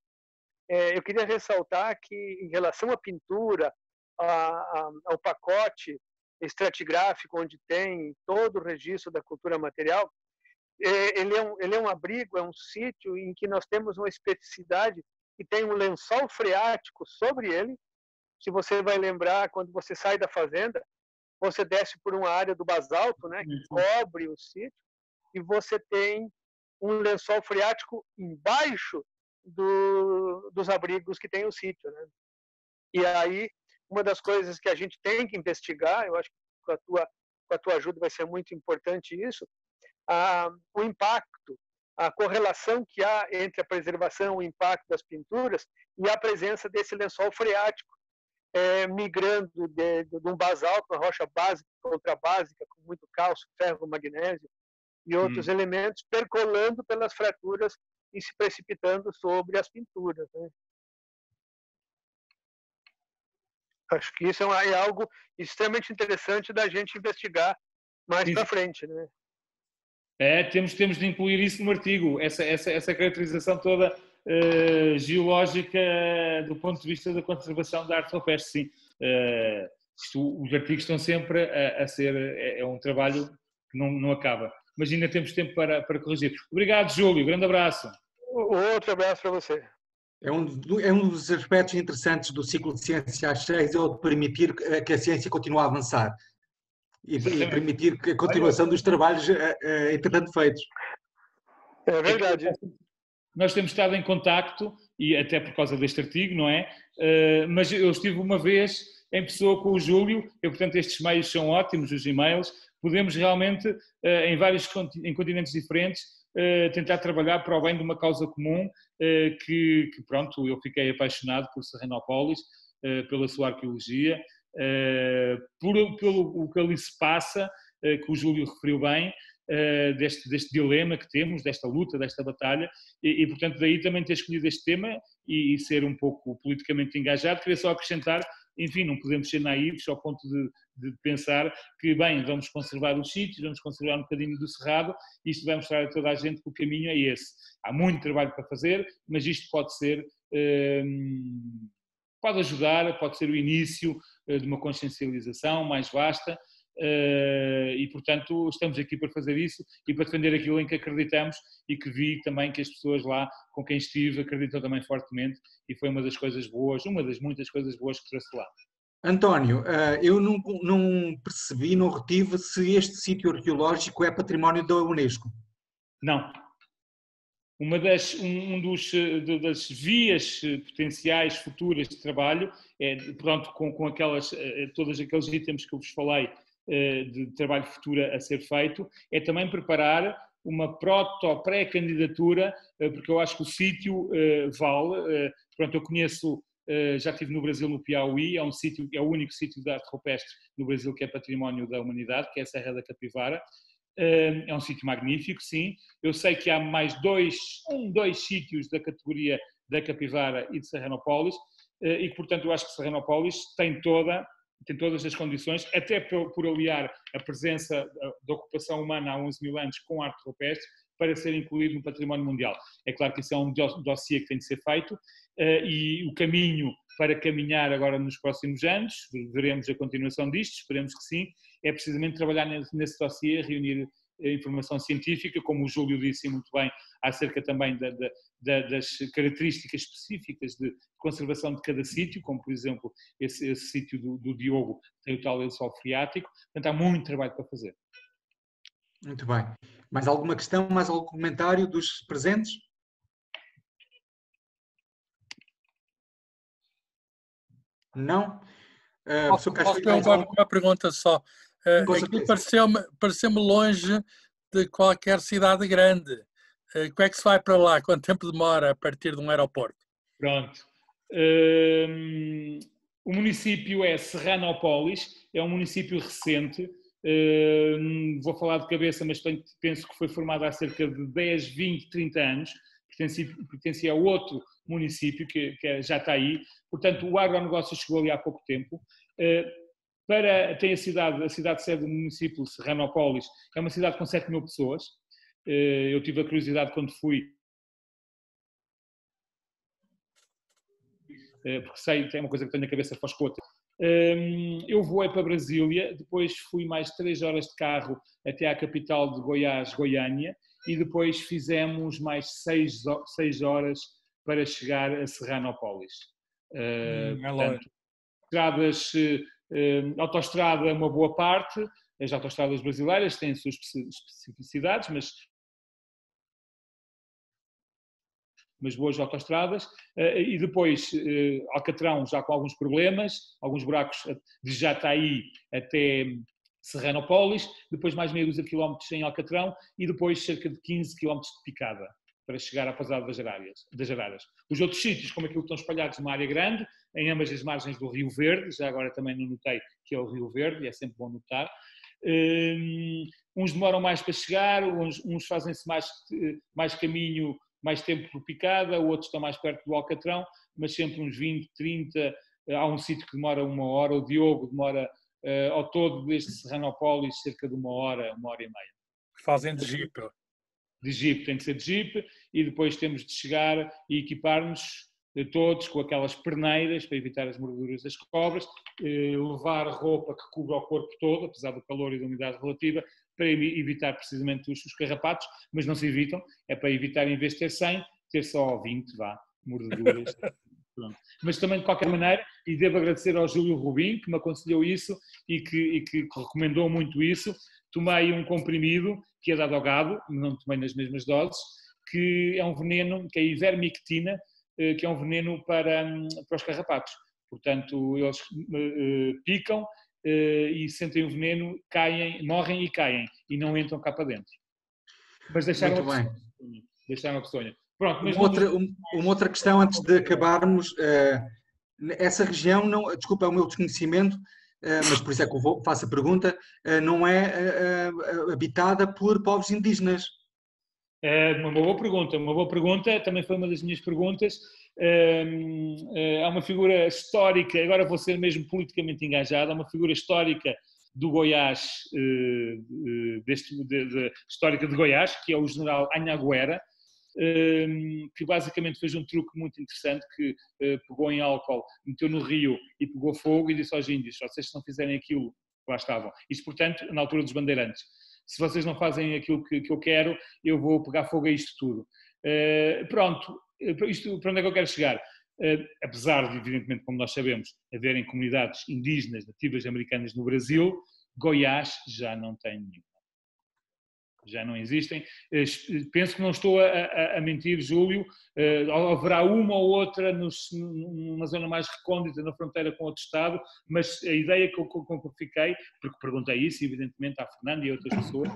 eu queria ressaltar que, em relação à pintura, ao pacote estratigráfico, onde tem todo o registro da cultura material, ele é um abrigo, é um sítio em que nós temos uma especificidade que tem um lençol freático sobre ele. Se você vai lembrar, quando você sai da fazenda, você desce por uma área do basalto, né, que cobre o sítio, e você tem um lençol freático embaixo dos abrigos que tem o sítio, né? E aí, uma das coisas que a gente tem que investigar, eu acho que com a tua ajuda vai ser muito importante isso, o impacto, a correlação que há entre a preservação, o impacto das pinturas e a presença desse lençol freático, migrando de um basalto, uma rocha básica, ultrabásica, com muito cálcio, ferro, magnésio e outros elementos, percolando pelas fraturas e se precipitando sobre as pinturas, né? Acho que isso é algo extremamente interessante da gente investigar mais para frente, né? Temos de incluir isso no artigo, essa caracterização toda geológica do ponto de vista da conservação da arte rupestre, sim. Os artigos estão sempre a ser, é um trabalho que não acaba. Mas ainda temos tempo para corrigir. Obrigado, Júlio, grande abraço. Outro abraço para você. É um dos aspectos interessantes do ciclo de ciência às 6, é o de permitir que a ciência continue a avançar e permitir a continuação dos trabalhos entretanto feitos. É verdade. Nós temos estado em contacto, e até por causa deste artigo, não é? Mas eu estive uma vez em pessoa com o Júlio, e portanto estes meios são ótimos, os e-mails, podemos realmente, em continentes diferentes, tentar trabalhar para o bem de uma causa comum, que pronto, eu fiquei apaixonado por Serranópolis, pela sua arqueologia, pelo que ali se passa, que o Júlio referiu bem, deste dilema que temos, desta luta, desta batalha, e portanto daí também ter escolhido este tema e ser um pouco politicamente engajado. Queria só acrescentar, enfim, não podemos ser naivos ao ponto de pensar que, bem, vamos conservar os sítios, vamos conservar um bocadinho do cerrado, e isto vai mostrar a toda a gente que o caminho é esse. Há muito trabalho para fazer, mas isto pode ser pode ajudar, pode ser o início de uma consciencialização mais vasta e, portanto, estamos aqui para fazer isso e para defender aquilo em que acreditamos e que vi também que as pessoas lá com quem estive acreditam também fortemente e foi uma das coisas boas, uma das muitas coisas boas que trouxe lá. António, eu não percebi, não retive se este sítio arqueológico é património da Unesco. Não. Das vias potenciais futuras de trabalho, pronto, com todos aqueles itens que eu vos falei de trabalho futuro a ser feito, é também preparar uma pré-candidatura, porque eu acho que o sítio vale. Pronto, eu conheço, já estive no Brasil, no Piauí, é o único sítio de arte rupestre no Brasil que é património da humanidade, que é a Serra da Capivara. É um sítio magnífico, sim. Eu sei que há mais dois sítios da categoria da Capivara e de Serranópolis e, portanto, eu acho que Serranópolis tem todas as condições, até por aliar a presença da ocupação humana há 11 mil anos com arte rupestre, para ser incluído no património mundial. É claro que isso é um dossiê que tem de ser feito e o caminho para caminhar agora nos próximos anos, veremos a continuação disto, esperemos que sim, é precisamente trabalhar nesse dossiê, reunir informação científica, como o Júlio disse muito bem, acerca também das características específicas de conservação de cada sítio, como por exemplo esse sítio do Diogo, tem o tal lençol freático, portanto há muito trabalho para fazer. Muito bem. Mais alguma questão, mais algum comentário dos presentes? Não? Posso perguntar uma pergunta só? Aqui pareceu-me longe de qualquer cidade grande. Como é que se vai para lá? Quanto tempo demora a partir de um aeroporto? Pronto. O município é Serranópolis, é um município recente. Vou falar de cabeça, mas penso que foi formado há cerca de 10, 20, 30 anos. Pertencia a outro município que já está aí. Portanto, o agronegócio chegou ali há pouco tempo. Tem a cidade sede do município de Serranópolis, é uma cidade com 7 mil pessoas. Eu tive a curiosidade quando fui, porque sei, é uma coisa que tenho na cabeça para os cotas. Eu voei para Brasília, depois fui mais 3 horas de carro até à capital de Goiás, Goiânia, e depois fizemos mais 6 horas para chegar a Serranópolis. Portanto, estradas, autoestrada uma boa parte, as autoestradas brasileiras têm as suas especificidades, mas boas autoestradas, e depois Alcatrão já com alguns problemas, alguns buracos de Jataí até Serranópolis, depois mais meia dúzia de quilómetros em Alcatrão e depois cerca de 15 quilómetros de picada para chegar à Pousada das Araras. Os outros sítios, como aquilo, estão espalhados numa área grande, em ambas as margens do Rio Verde, já agora também não notei que é o Rio Verde, e é sempre bom notar. Uns demoram mais para chegar, uns fazem-se mais caminho, mais tempo por picada, outros estão mais perto do Alcatrão, mas sempre uns 20, 30, há um sítio que demora 1 hora, o Diogo demora ao todo desde Serranópolis cerca de 1 hora, 1 hora e meia. Fazem de Jeep. De Jeep, tem que ser de Jeep, e depois temos de chegar e equipar-nos todos com aquelas perneiras para evitar as mordeduras das cobras, levar roupa que cubra o corpo todo, apesar do calor e da umidade relativa, para evitar precisamente os carrapatos, mas não se evitam, é para evitar, em vez de ter 100, ter só 20, mordeduras. Pronto. Mas também, de qualquer maneira, e devo agradecer ao Júlio Rubim, que me aconselhou isso e que recomendou muito isso, tomei um comprimido que é dado ao gado, não tomei nas mesmas doses, que é um veneno, que é a ivermectina, que é um veneno para os carrapatos. Portanto, eles picam e sentem o veneno, morrem e caem, e não entram cá para dentro. Mas deixaram a peçonha. Pronto, mas uma outra questão antes de acabarmos. Essa região, desculpa, é o meu desconhecimento, mas por isso é que eu faço a pergunta, não é habitada por povos indígenas? Uma boa pergunta, também foi uma das minhas perguntas. Há uma figura histórica, agora vou ser mesmo politicamente engajado, há uma figura histórica do Goiás, histórica de Goiás, que é o general Anhanguera, que basicamente fez um truque muito interessante, que pegou em álcool, meteu no rio e pegou fogo e disse aos índios: vocês se não fizerem aquilo, lá estavam. Isto, portanto, na altura dos bandeirantes. Se vocês não fazem aquilo que eu quero, eu vou pegar fogo a isto tudo. Pronto, isto, para onde é que eu quero chegar? Apesar de, evidentemente, como nós sabemos, haverem comunidades indígenas nativas americanas no Brasil, Goiás já não tem nenhuma. Já não existem. Penso que não estou a mentir, Júlio. Haverá uma ou outra numa zona mais recôndita, na fronteira com outro Estado, mas a ideia que eu fiquei, porque perguntei isso, evidentemente, à Fernanda e a outras pessoas,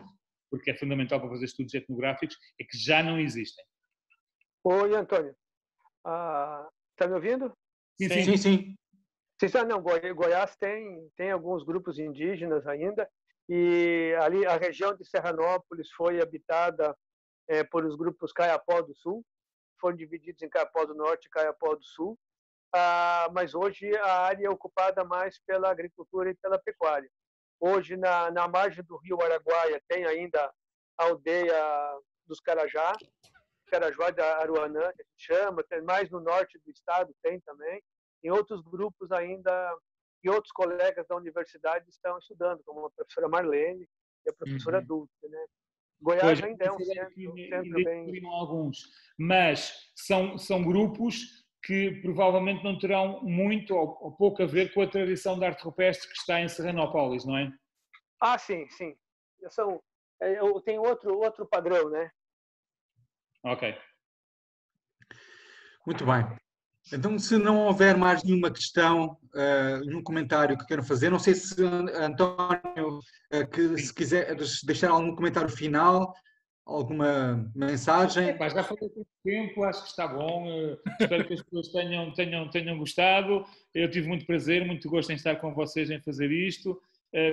porque é fundamental para fazer estudos etnográficos, é que já não existem. Oi, Antônio. Está me ouvindo? Sim. Sim. Não, Goiás tem alguns grupos indígenas ainda, e ali a região de Serranópolis foi habitada por os grupos Caiapó do Sul, foram divididos em Caiapó do Norte e Caiapó do Sul, mas hoje a área é ocupada mais pela agricultura e pela pecuária. Hoje, na margem do rio Araguaia, tem ainda a aldeia dos Carajá da Aruanã, que a gente chama, tem mais no norte do estado, tem também. Em outros grupos ainda, e outros colegas da universidade estão estudando, como a professora Marlene e a professora Dulce, né? Goiás ainda é um centro bem... Alguns, mas são grupos que provavelmente não terão muito ou pouco a ver com a tradição da arte rupestre que está em Serranópolis, não é? Sim. Tem outro padrão, né? Ok. Muito bem. Então, se não houver mais nenhuma questão, nenhum comentário que queiram fazer, não sei se António, se quiser deixar algum comentário final, alguma mensagem. Já falei muito tempo, acho que está bom. Espero que as pessoas tenham gostado. Eu tive muito prazer, muito gosto em estar com vocês em fazer isto.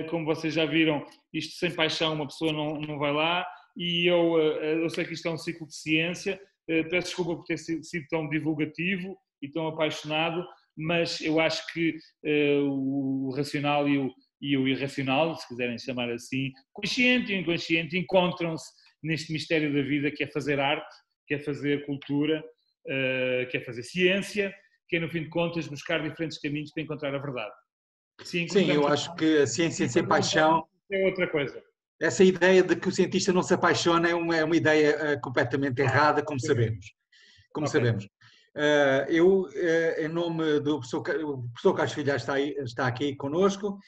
Como vocês já viram, isto sem paixão uma pessoa não vai lá. E eu sei que isto é um ciclo de ciência. Peço desculpa por ter sido tão divulgativo e tão apaixonado, mas eu acho que o racional e o irracional, se quiserem chamar assim, consciente e inconsciente, encontram-se neste mistério da vida, que é fazer arte, que é fazer cultura, que é fazer ciência, que é, no fim de contas, buscar diferentes caminhos para encontrar a verdade. Sim, eu acho que a ciência sem paixão é outra coisa. Essa ideia de que o cientista não se apaixona é uma ideia completamente errada, como sabemos. Sabemos. Eu, em nome do professor Carlos Filho, está aqui connosco.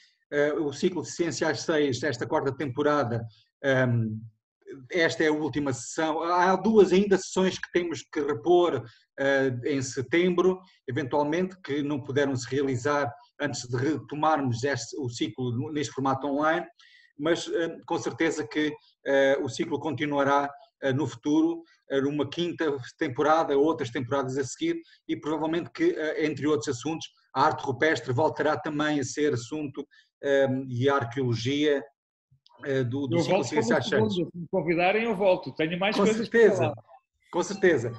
O ciclo de Ciência às 6, esta quarta temporada, esta é a última sessão. Há duas ainda sessões que temos que repor em setembro, eventualmente, que não puderam se realizar antes de retomarmos o ciclo neste formato online, mas com certeza que o ciclo continuará no futuro, numa quinta temporada, outras temporadas a seguir, e provavelmente que, entre outros assuntos, a arte rupestre voltará também a ser assunto, e a arqueologia do ciclo de Ciência às 6. Se me convidarem, eu volto. Tenho mais coisas para falar. Com certeza.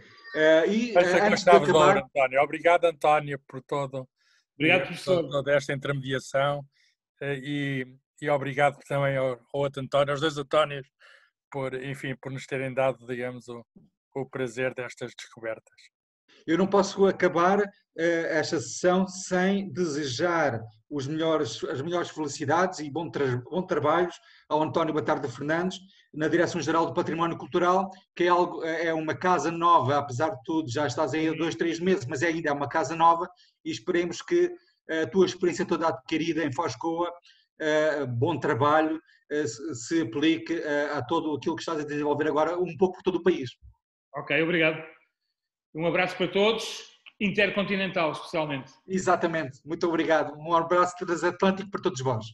Antes de acabar... António. Obrigado, António, por todo. Obrigado, professor. Por toda esta intermediação e obrigado também ao outro António, aos dois Antónios, por nos terem dado, digamos, o prazer destas descobertas. Eu não posso acabar esta sessão sem desejar as melhores felicidades e bom trabalho ao António Batarda Fernandes, na Direção-Geral do Património Cultural, que é uma casa nova, apesar de tudo, já estás aí há 2-3 meses, mas ainda é uma casa nova, e esperemos que a tua experiência toda adquirida em Foz-Coa, bom trabalho, se aplique a todo aquilo que estás a desenvolver agora, um pouco por todo o país. Ok, obrigado. Um abraço para todos, intercontinental especialmente. Exatamente, muito obrigado. Um abraço transatlântico para todos vós.